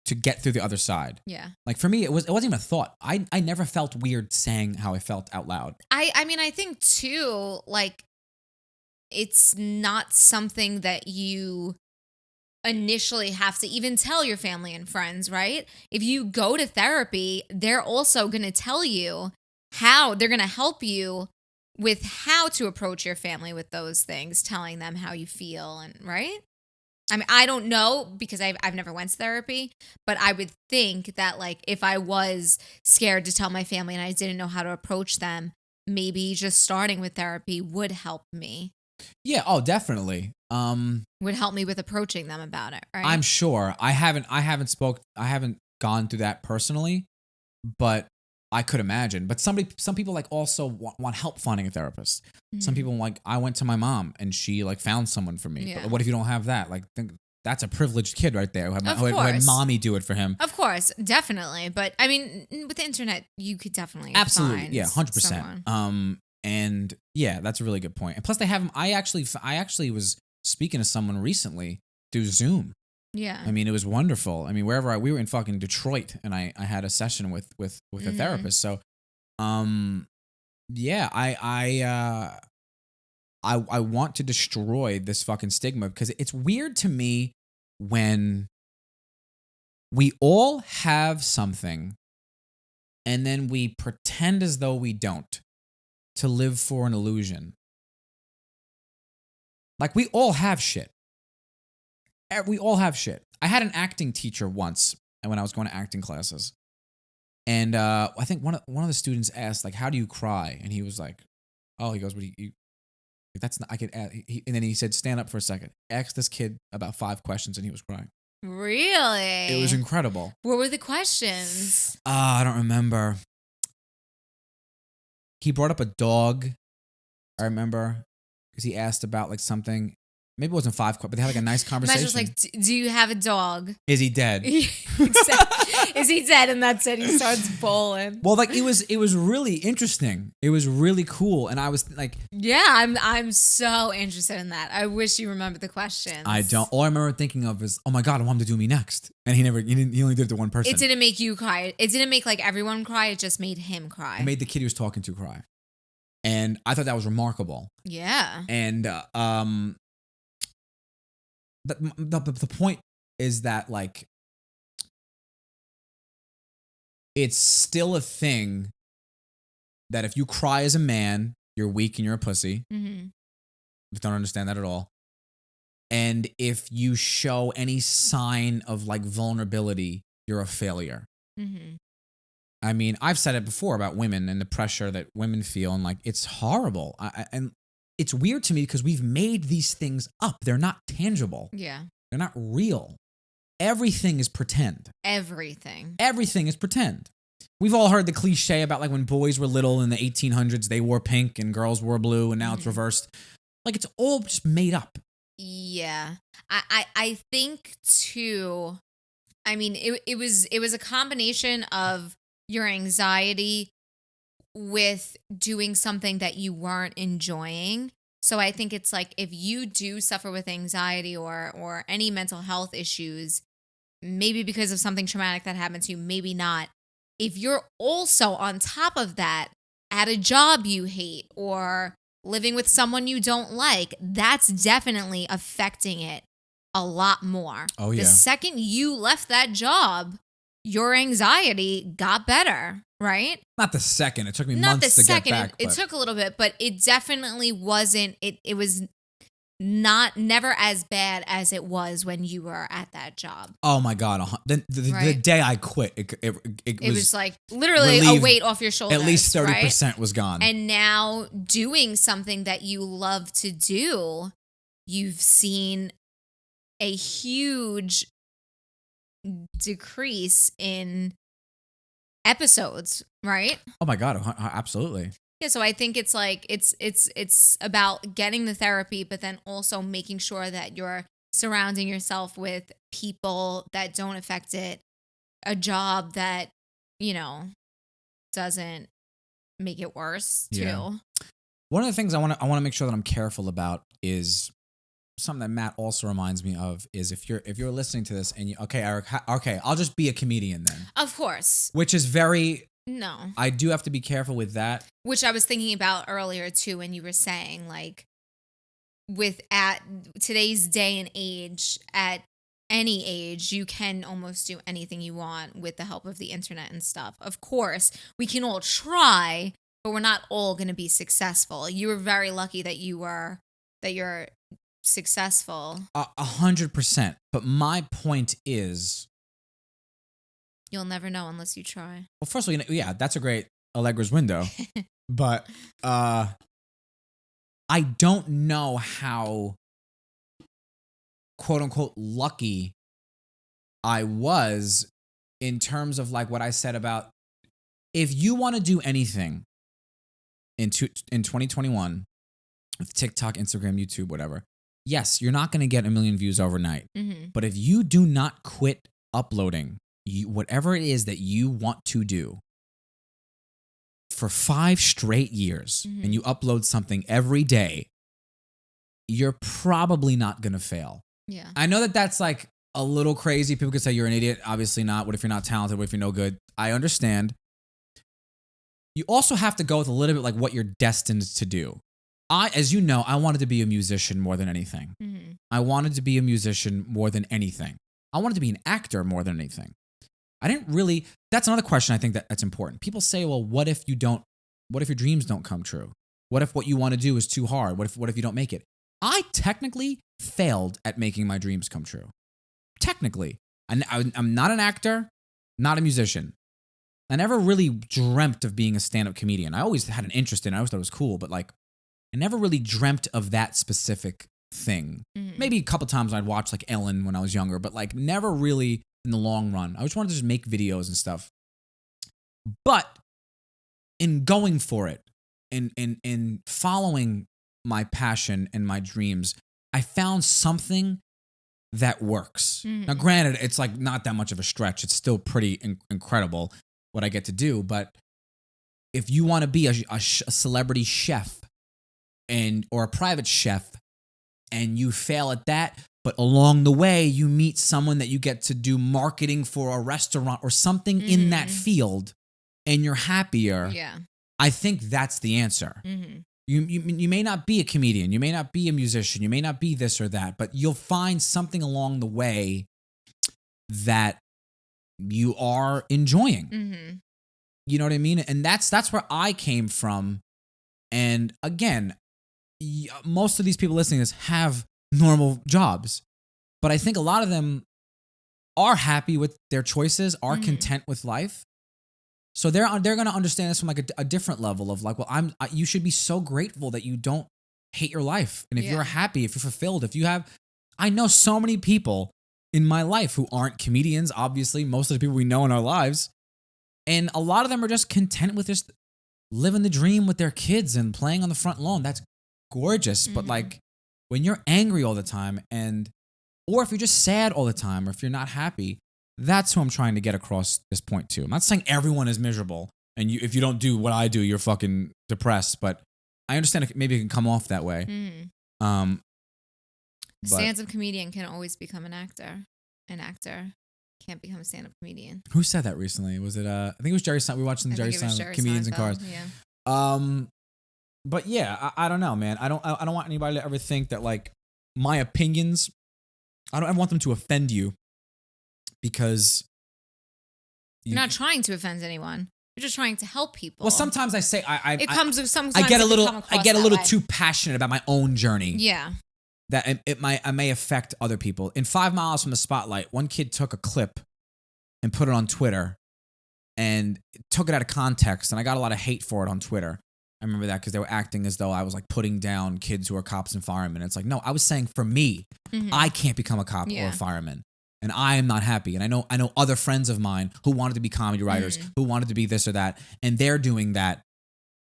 to get through the other side. Yeah. Like for me, it wasn't even a thought. I never felt weird saying how I felt out loud. I mean, I think too, like, it's not something that you initially have to even tell your family and friends, right? If you go to therapy, they're also going to tell you how they're going to help you with how to approach your family with those things, telling them how you feel, and right? I mean, I don't know because I've never went to therapy, but I would think that like if I was scared to tell my family and I didn't know how to approach them, maybe just starting with therapy would help me. Yeah, oh, definitely. Would help me with approaching them about it, right? I'm sure. I haven't gone through that personally, but I could imagine. But some people like also want help finding a therapist. Some people like, I went to my mom and she like found someone for me. Yeah. But what if you don't have that? Like, that's a privileged kid right there who had mommy do it for him. Of course, definitely. But I mean, with the internet, you could definitely absolutely, find 100%. And yeah, that's a really good point. And plus, they have them. I actually was speaking to someone recently through Zoom. Yeah. I mean, it was wonderful. I mean, we were in fucking Detroit, and I had a session with a therapist. So, yeah, I want to destroy this fucking stigma because it's weird to me when we all have something, and then we pretend as though we don't, to live for an illusion. Like, we all have shit. We all have shit. I had an acting teacher once when I was going to acting classes. And I think one of the students asked, like, how do you cry? And he was like, oh, he goes, what do you that's not, I could ask. And then he said, stand up for a second. Ask this kid about 5 questions and he was crying. Really? It was incredible. What were the questions? I don't remember. He brought up a dog. I remember because he asked about like something. Maybe it wasn't 5 questions, but they had like a nice conversation. Imagine just like, do you have a dog? Is he dead? Is he dead? And that's it. He starts bowling. Well, like it was really interesting. It was really cool, and I was like, yeah, I'm so interested in that. I wish you remembered the questions. I don't. All I remember thinking of is, oh my god, I want him to do me next, and he only did it to one person. It didn't make you cry. It didn't make like everyone cry. It just made him cry. It made the kid he was talking to cry, and I thought that was remarkable. Yeah. And the point is that like it's still a thing that if you cry as a man, you're weak and you're a pussy. Mm-hmm. I don't understand that at all. And if you show any sign of like vulnerability, you're a failure. Mm-hmm. I mean, I've said it before about women and the pressure that women feel, and like it's horrible. And it's weird to me because we've made these things up. They're not tangible. Yeah. They're not real. Everything is pretend. Everything is pretend. We've all heard the cliche about like when boys were little in the 1800s, they wore pink and girls wore blue, and now it's reversed. Like it's all just made up. Yeah. I think too, I mean, it was a combination of your anxiety with doing something that you weren't enjoying. So I think it's like if you do suffer with anxiety or any mental health issues, maybe because of something traumatic that happened to you, maybe not. If you're also on top of that at a job you hate or living with someone you don't like, that's definitely affecting it a lot more. Oh, yeah. The second you left that job, your anxiety got better, right? Not the second. It took me Not months the to second. get back. It took a little bit, but it definitely wasn't. It was never as bad as it was when you were at that job. Oh my god! The day I quit, it was like literally relieved. A weight off your shoulders. At least 30% was gone. And now doing something that you love to do, you've seen a huge decrease in episodes, right? Oh my god! Absolutely. Yeah, so I think it's like it's about getting the therapy, but then also making sure that you're surrounding yourself with people that don't affect it, a job that, doesn't make it worse too. Yeah. One of the things I want to make sure that I'm careful about is something that Matt also reminds me of is if you're listening to this and okay, Eric, okay, I'll just be a comedian then. Of course. Which is very. No. I do have to be careful with that. Which I was thinking about earlier too when you were saying like at today's day and age, at any age, you can almost do anything you want with the help of the internet and stuff. Of course, we can all try, but we're not all going to be successful. You were very lucky that you're successful. 100%. But my point is, you'll never know unless you try. well, first of all, yeah, that's a great Allegra's window. But I don't know how, quote unquote, lucky I was in terms of like what I said about if you want to do anything in 2021 with TikTok, Instagram, YouTube, whatever, yes, you're not going to get 1 million views overnight. Mm-hmm. But if you do not quit uploading whatever it is that you want to do for 5 straight years, and you upload something every day, you're probably not going to fail. Yeah. I know that that's like a little crazy. People could say you're an idiot. Obviously not. What if you're not talented? What if you're no good? I understand. You also have to go with a little bit like what you're destined to do. As you know, I wanted to be a musician more than anything. Mm-hmm. I wanted to be a musician more than anything. I wanted to be an actor more than anything. That's another question I think that's important. People say, well, what if your dreams don't come true? What if what you want to do is too hard? What if you don't make it? I technically failed at making my dreams come true. Technically. I'm not an actor, not a musician. I never really dreamt of being a stand-up comedian. I always had an interest in it. I always thought it was cool, but like, I never really dreamt of that specific thing. Mhm. Maybe a couple times I'd watch like Ellen when I was younger, but like never really in the long run. I just wanted to just make videos and stuff. But in going for it, in following my passion and my dreams, I found something that works. Now, Mhm. granted, it's like not that much of a stretch. It's still pretty incredible what I get to do. But if you want to be a celebrity chef or a private chef, and you fail at that, but along the way you meet someone that you get to do marketing for a restaurant or something in that field, and you're happier. Yeah. I think that's the answer. Mhm. You may not be a comedian, you may not be a musician, you may not be this or that, but you'll find something along the way that you are enjoying. Mhm. You know what I mean? And that's where I came from. And again, most of these people listening to this have normal jobs, but I think a lot of them are happy with their choices, are content with life. So they're going to understand this from like a different level of like, well, you should be so grateful that you don't hate your life. And if you're happy, if you're fulfilled, I know so many people in my life who aren't comedians, obviously, most of the people we know in our lives. And a lot of them are just content with just living the dream with their kids and playing on the front lawn. That's gorgeous. But like when you're angry all the time or if you're just sad all the time, or if you're not happy, that's who I'm trying to get across this point to. I'm not saying everyone is miserable, and if you don't do what I do, you're fucking depressed. But I understand maybe it can come off that way. Mhm. Stand-up comedian can always become an actor. An actor can't become a stand-up comedian. Who said that recently? Was it? I think it was Jerry Seinfeld. We watched the Jerry Seinfeld Comedians in Cars. Yeah. But yeah, I don't know, man. I don't want anybody to ever think that like my opinions. I don't want them to offend you. Because you're not trying to offend anyone. You're just trying to help people. Well, sometimes I say I get a little too passionate about my own journey. Yeah. That I may affect other people. In 5 Miles from the Spotlight, one kid took a clip and put it on Twitter and took it out of context, and I got a lot of hate for it on Twitter. I remember that because they were acting as though I was like putting down kids who are cops and firemen. It's like, no, I was saying for me, I can't become a cop or a fireman. And I am not happy. And I know other friends of mine who wanted to be comedy writers, who wanted to be this or that, and they're doing that,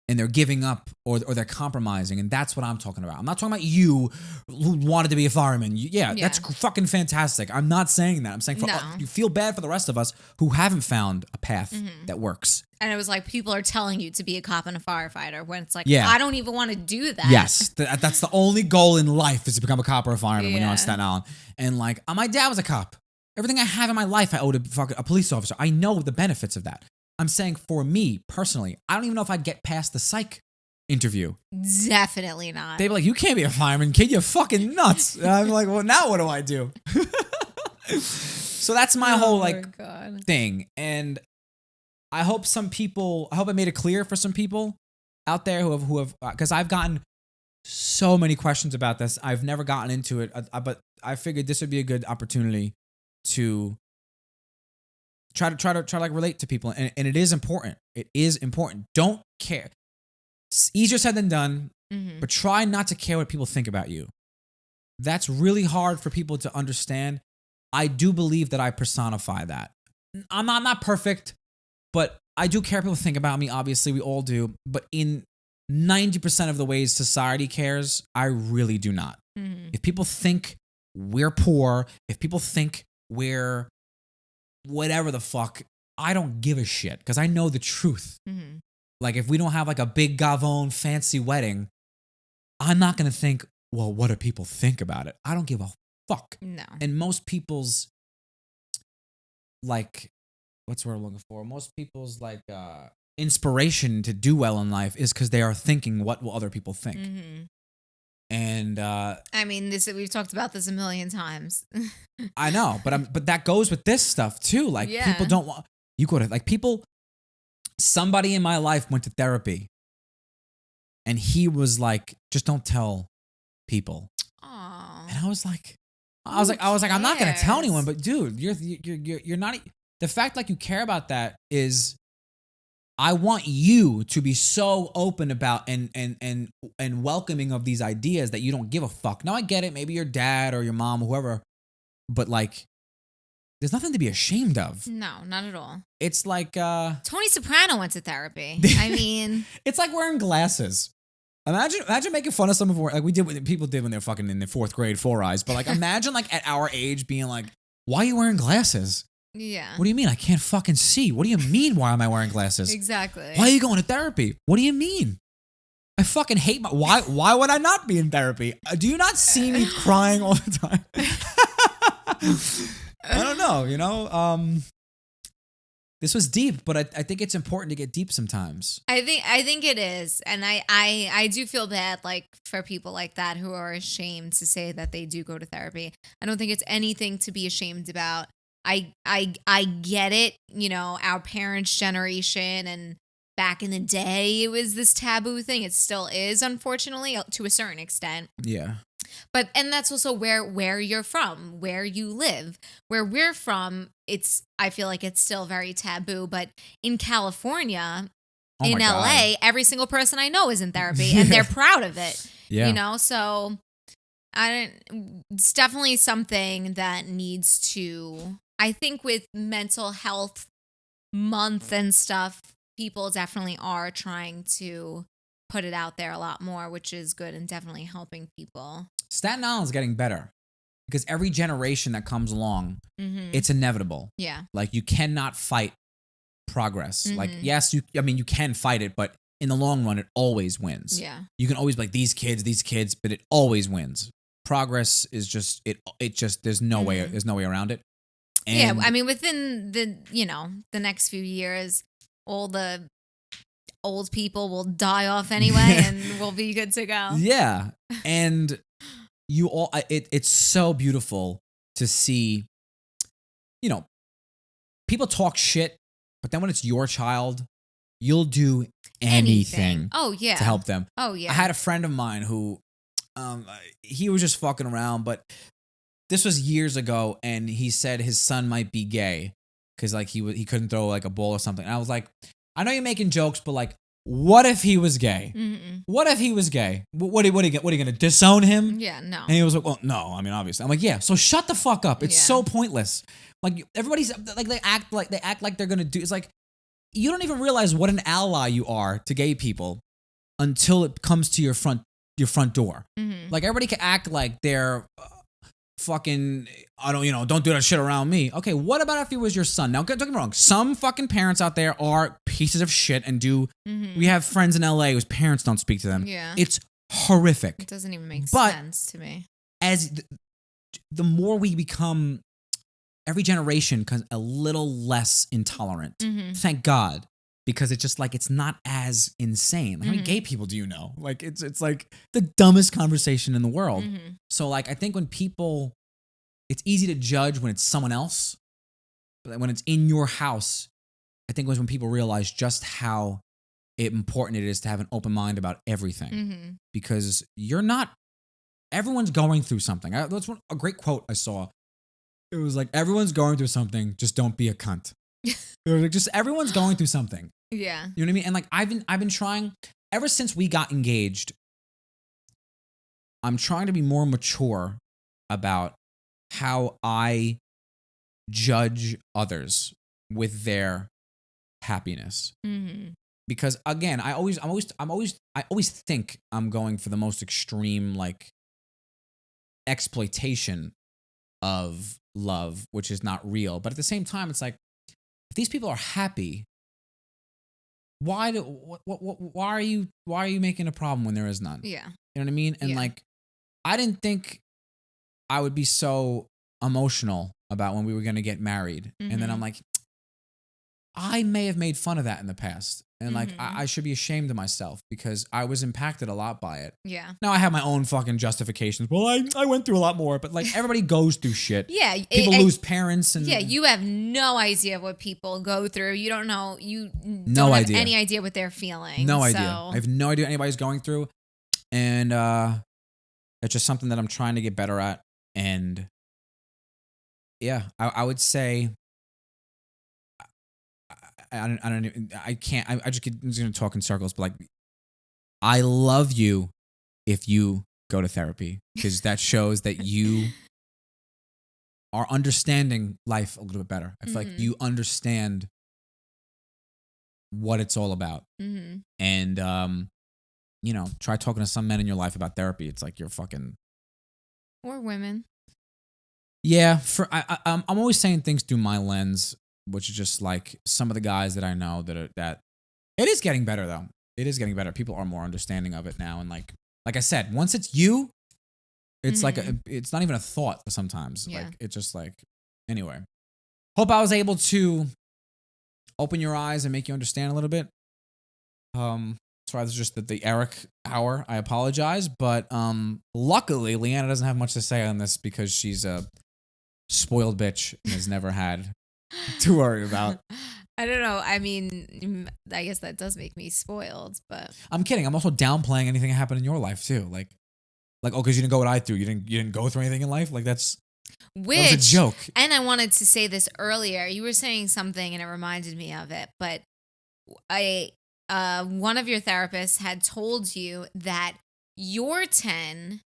and they're giving up or they're compromising. And that's what I'm talking about. I'm not talking about you who wanted to be a fireman. That's fucking fantastic. I'm not saying that. I'm saying you feel bad for the rest of us who haven't found a path that works. And it was like people are telling you to be a cop and a firefighter when it's like, I don't even want to do that. Yes, that's the only goal in life is to become a cop or a fireman when you're on Staten Island. And like, my dad was a cop. Everything I have in my life, I owe to a police officer. I know the benefits of that. I'm saying for me personally, I don't even know if I'd get past the psych interview. Definitely not. They'd be like, you can't be a fireman, kid. You're fucking nuts. And I'm like, well, now what do I do? So that's my whole thing. And I hope I made it clear for some people out there who have, because I've gotten so many questions about this. I've never gotten into it, but I figured this would be a good opportunity to try to like relate to people, and it is important. It is important. Don't care. It's easier said than done, but try not to care what people think about you. That's really hard for people to understand. I do believe that I personify that. I'm not perfect, but I do care what people think about me. Obviously, we all do. But in 90% of the ways society cares, I really do not. If people think we're poor, if people think we're whatever the fuck, I don't give a shit because I know the truth. Like if we don't have like a big gavone fancy wedding, I'm not going to think, well, what do people think about it? I don't give a fuck. No. And most people's like, what's the word I'm looking for? Most people's like inspiration to do well in life is because they are thinking, what will other people think? And I mean, we've talked about this a million times. I know, but that goes with this stuff too. Like people don't want you go to like people. Somebody in my life went to therapy, and he was like, "Just don't tell people." Aww. And I was like, I'm not gonna tell anyone. But dude, you're not. The fact like you care about that is I want you to be so open about and welcoming of these ideas that you don't give a fuck. Now I get it, maybe your dad or your mom or whoever, but like there's nothing to be ashamed of. No, not at all. It's like Tony Soprano went to therapy. I mean, it's like wearing glasses. Imagine making fun of someone like we did what people did when they're fucking in the 4th grade, 4 eyes. But like imagine like at our age being like, why are you wearing glasses? yeah. What do you mean? I can't fucking see. What do you mean? Why am I wearing glasses? Exactly. Why are you going to therapy? What do you mean? I fucking hate my. Why would I not be in therapy? Do you not see me crying all the time? I don't know. You know, this was deep, but I think it's important to get deep sometimes. I think it is, and I do feel bad like for people like that who are ashamed to say that they do go to therapy. I don't think it's anything to be ashamed about. I get it, you know, our parents' generation and back in the day it was this taboo thing. It still is, unfortunately, to a certain extent. Yeah. But and that's also where you're from, where you live. Where we're from, I feel like it's still very taboo, but in California, Oh in my God. LA, every single person I know is in therapy and they're proud of it. Yeah. You know, so it's definitely something that needs to, I think with mental health month and stuff, people definitely are trying to put it out there a lot more, which is good and definitely helping people. Staten Island's getting better because every generation that comes along, it's inevitable. Yeah. Like you cannot fight progress. Like Mhm. yes, you can fight it, but in the long run, it always wins. Yeah. You can always be like these kids, but it always wins. Progress is just it just there's no way around it. And Yeah, I mean within the next few years, all the old people will die off anyway and we'll be good to go. Yeah. And it's so beautiful to see, you know, people talk shit, but then when it's your child, you'll do anything Oh yeah. to help them. Oh yeah. I had a friend of mine who he was just fucking around, but this was years ago, and he said his son might be gay because like he couldn't throw like a ball or something. And I was like, I know you're making jokes, but like, what if he was gay? Mm-mm. What if he was gay? What are you gonna disown him? Yeah, no. And he was like, well, no, I mean, obviously. I'm like, yeah, so shut the fuck up. It's Yeah. so pointless. Like everybody's like they act like they're gonna do. It's like you don't even realize what an ally you are to gay people until it comes to your front door. Mhm. Like everybody can act like they're fucking don't do that shit around me. Okay, what about if he was your son? Now don't get me wrong, some fucking parents out there are pieces of shit and do we have friends in LA whose parents don't speak to them. Yeah. It's horrific. It doesn't even make But sense to me. As the more we become, every generation becomes a little less intolerant. Thank God. Because it's just like it's not as insane. How many gay people do you know? Like it's like the dumbest conversation in the world. So like I think when people, it's easy to judge when it's someone else, but when it's in your house, I think it was when people realize just how important it is to have an open mind about everything. Because everyone's going through something. That's a great quote I saw. It was like, everyone's going through something, just don't be a cunt. It was like, just everyone's going through something. Yeah. You know what I mean? And like I've been trying ever since we got engaged. I'm trying to be more mature about how I judge others with their happiness. Because again, I always think I'm going for the most extreme like exploitation of love, which is not real. But at the same time, it's like if these people are happy, why are you making a problem when there is none? Yeah. You know what I mean? And Yeah. like, I didn't think I would be so emotional about when we were going to get married. And then I'm like, I may have made fun of that in the past. And like, I should be ashamed of myself because I was impacted a lot by it. Yeah. Now I have my own fucking justifications. Well, I went through a lot more, but like everybody goes through shit. Yeah. People lose parents and yeah, you have no idea what people go through. You don't know. You No don't idea. have any idea what they're feeling. No idea. So. I have no idea what anybody's going through. And it's just something that I'm trying to get better at. And yeah, I would say I can't. I just I'm just gonna talk in circles, but like, I love you if you go to therapy because that shows that you are understanding life a little bit better. I feel like you understand what it's all about, and try talking to some men in your life about therapy. It's like you're fucking Or women. yeah. I'm always saying things through my lens, which is just like some of the guys that I know that it is getting better though. It is getting better. People are more understanding of it now, and like I said, once it's you, it's like it's not even a thought sometimes. Yeah. Like it's just like anyway. Hope I was able to open your eyes and make you understand a little bit. Sorry, this is just the Eric hour. I apologize, but luckily Leanna doesn't have much to say on this because she's a spoiled bitch and has never had to worry about. I don't know. I mean, I guess that does make me spoiled, but I'm kidding. I'm also downplaying anything that happened in your life too. Like oh, because you didn't go what I through. You didn't go through anything in life. Like that was a joke. And I wanted to say this earlier. You were saying something, and it reminded me of it. But one of your therapists had told you that your 10,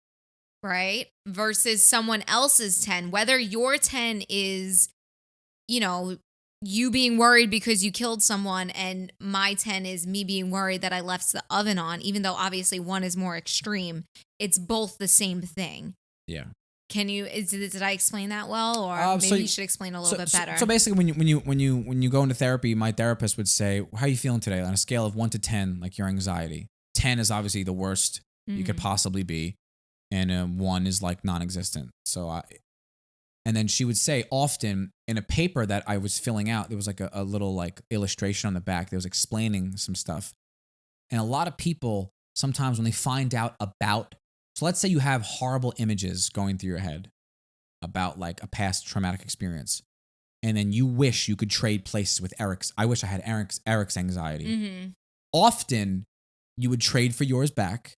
right, versus someone else's 10, whether your 10 is, you being worried because you killed someone, and my 10 is me being worried that I left the oven on, even though obviously one is more extreme, it's both the same thing. Yeah. Did I explain that well, or maybe you should explain a little bit better? So basically, when you go into therapy, my therapist would say, "How are you feeling today?" On a scale of 1 to 10, like your anxiety. 10 is obviously the worst you could possibly be, and 1 is like non-existent. And then she would say often in a paper that I was filling out, there was like a little like illustration on the back that was explaining some stuff, and a lot of people sometimes when they find out about. So let's say you have horrible images going through your head about like a past traumatic experience. And then you wish you could trade places with Eric's. I wish I had Eric's anxiety. Often you would trade for yours back.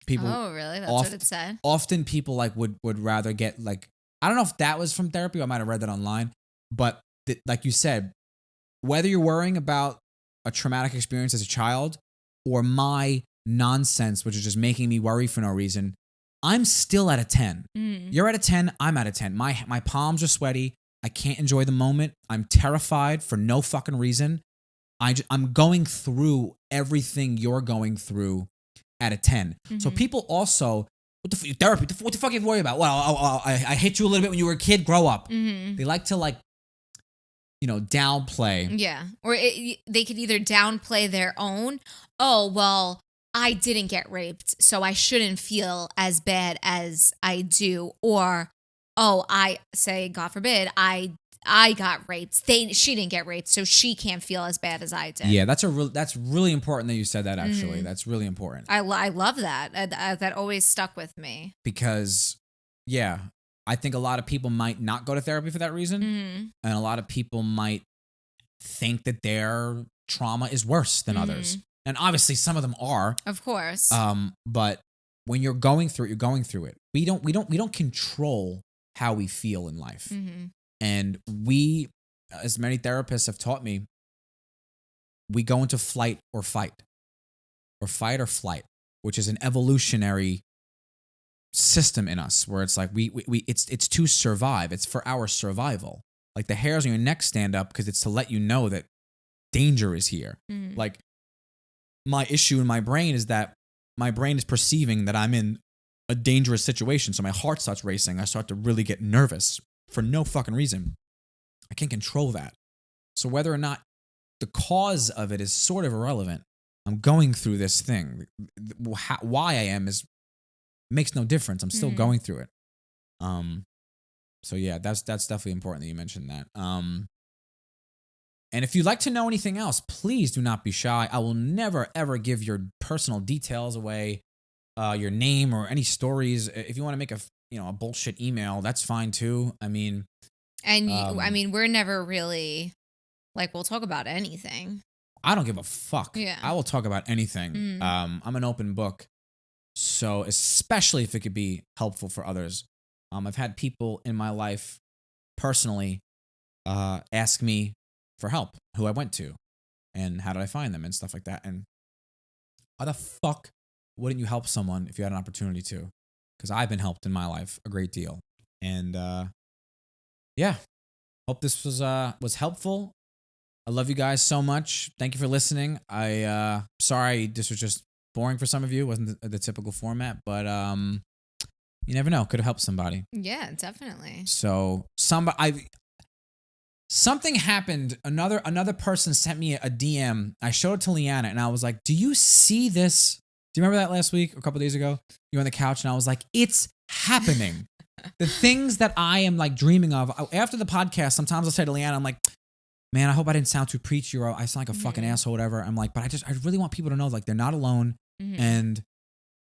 People, oh, really? That's what it said? Often people like would rather get like, I don't know if that was from therapy. I might have read that online. But like you said, whether you're worrying about a traumatic experience as a child or my nonsense, which is just making me worry for no reason, I'm still at a 10. You're at a 10, I'm at a 10. My palms are sweaty. I can't enjoy the moment. I'm terrified for no fucking reason. I'm going through everything you're going through at a 10. So people also, therapy, what the fuck are you worried about? Well, I hit you a little bit when you were a kid, grow up. They like to like, downplay. Yeah. Or they could either downplay their own, oh, well, I didn't get raped, so I shouldn't feel as bad as I do. Or, oh, I say, God forbid, I got raped. She didn't get raped, so she can't feel as bad as I did. Yeah, that's really important that you said that, actually. That's really important. I love that. That always stuck with me. Because, yeah, I think a lot of people might not go to therapy for that reason. And a lot of people might think that their trauma is worse than others. And obviously some of them are. Of course. But when you're going through it, you're going through it. We don't control how we feel in life. And we, as many therapists have taught me, we go into flight or fight. Or fight or flight, which is an evolutionary system in us where it's like it's to survive. It's for our survival. Like the hairs on your neck stand up because it's to let you know that danger is here. Like my issue in my brain is that my brain is perceiving that I'm in a dangerous situation. So my heart starts racing. I start to really get nervous for no fucking reason. I can't control that. So whether or not the cause of it is sort of irrelevant, I'm going through this thing. Why I am makes no difference. I'm still going through it. So yeah, that's definitely important that you mentioned that. And if you'd like to know anything else, please do not be shy. I will never, ever give your personal details away, your name or any stories. If you want to make a bullshit email, that's fine too. I mean, and we're never really like, we'll talk about anything. I don't give a fuck. Yeah. I will talk about anything. I'm an open book. So especially if it could be helpful for others. I've had people in my life personally ask me for help, who I went to, and how did I find them and stuff like that. And why the fuck wouldn't you help someone if you had an opportunity to? Because I've been helped in my life a great deal. And yeah, hope this was helpful. I love you guys so much. Thank you for listening. Sorry this was just boring for some of you. It wasn't the typical format, but you never know. Could have helped somebody. Yeah, definitely. So something happened. Another person sent me a DM. I showed it to Leanna, and I was like, "Do you see this? Do you remember that last week or a couple days ago? You were on the couch, and I was like, it's happening. The things that I am like dreaming of. After the podcast, sometimes I'll say to Leanna, I'm like, man, I hope I didn't sound too preachy or I sound like a fucking asshole or whatever. I'm like, but I really want people to know like they're not alone and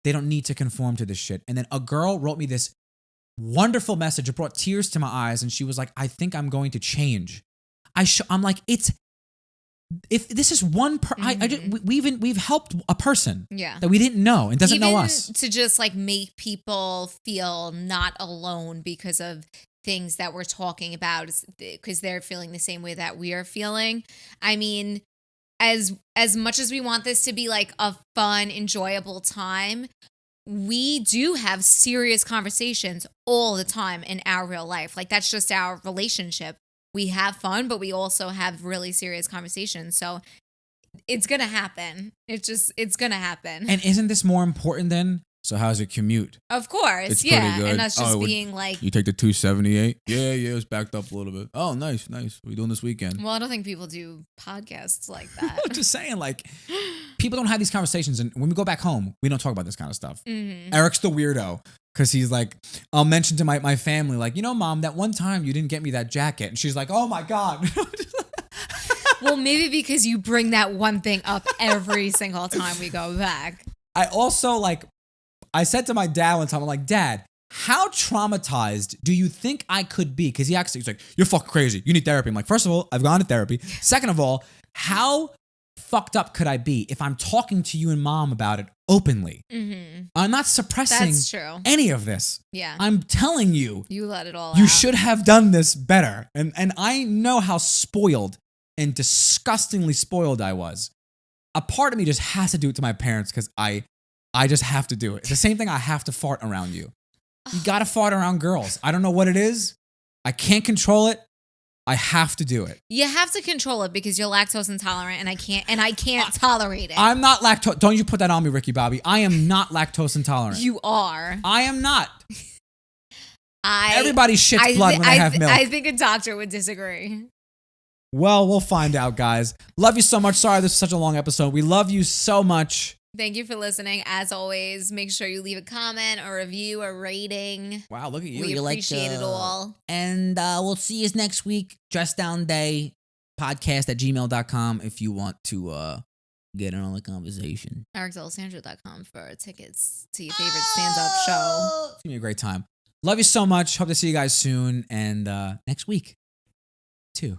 they don't need to conform to this shit. And then a girl wrote me this wonderful message. It brought tears to my eyes, and she was like, I think I'm going to change. I'm like, if this is one we've helped a person that we didn't know and doesn't know us, to just like make people feel not alone because of things that we're talking about, because they're feeling the same way that we are feeling. I mean, as much as we want this to be like a fun, enjoyable time, we do have serious conversations all the time in our real life. Like that's just our relationship. We have fun, but we also have really serious conversations. So it's going to happen. It's going to happen. And isn't this more important than, so how's your commute? Of course. It's yeah. pretty good. And us just being like, you take the 278? Yeah, it was backed up a little bit. Oh, nice. What are we doing this weekend? well, I don't think people do podcasts like that. I'm just saying, like, people don't have these conversations. And when we go back home, we don't talk about this kind of stuff. Eric's the weirdo. Because he's like, I'll mention to my family, like, Mom, that one time you didn't get me that jacket. And she's like, oh my God. Well, maybe because you bring that one thing up every single time we go back. I also, I said to my dad one time, I'm like, Dad, how traumatized do you think I could be? Because he's like, you're fucking crazy. You need therapy. I'm like, first of all, I've gone to therapy. Second of all, how fucked up could I be if I'm talking to you and Mom about it openly? I'm not suppressing any of this. Yeah. I'm telling you. You let it all out. You should have done this better. And I know how spoiled and disgustingly spoiled I was. A part of me just has to do it to my parents because I just have to do it. It's the same thing I have to fart around you. You gotta fart around girls. I don't know what it is. I can't control it. I have to do it. You have to control it because you're lactose intolerant, and I can't tolerate it. I'm not lactose. Don't you put that on me, Ricky Bobby. I am not lactose intolerant. You are. I am not. Everybody shits blood when they have milk. I think a doctor would disagree. Well, we'll find out, guys. Love you so much. Sorry this is such a long episode. We love you so much. Thank you for listening. As always, make sure you leave a comment, a review, a rating. Wow, look at you. We appreciate it all. And we'll see you next week. Dress Down Day podcast@gmail.com if you want to get in on the conversation. EricDeLaSandro.com for tickets to your favorite stand-up show. It's going to be a great time. Love you so much. Hope to see you guys soon. And next week, too.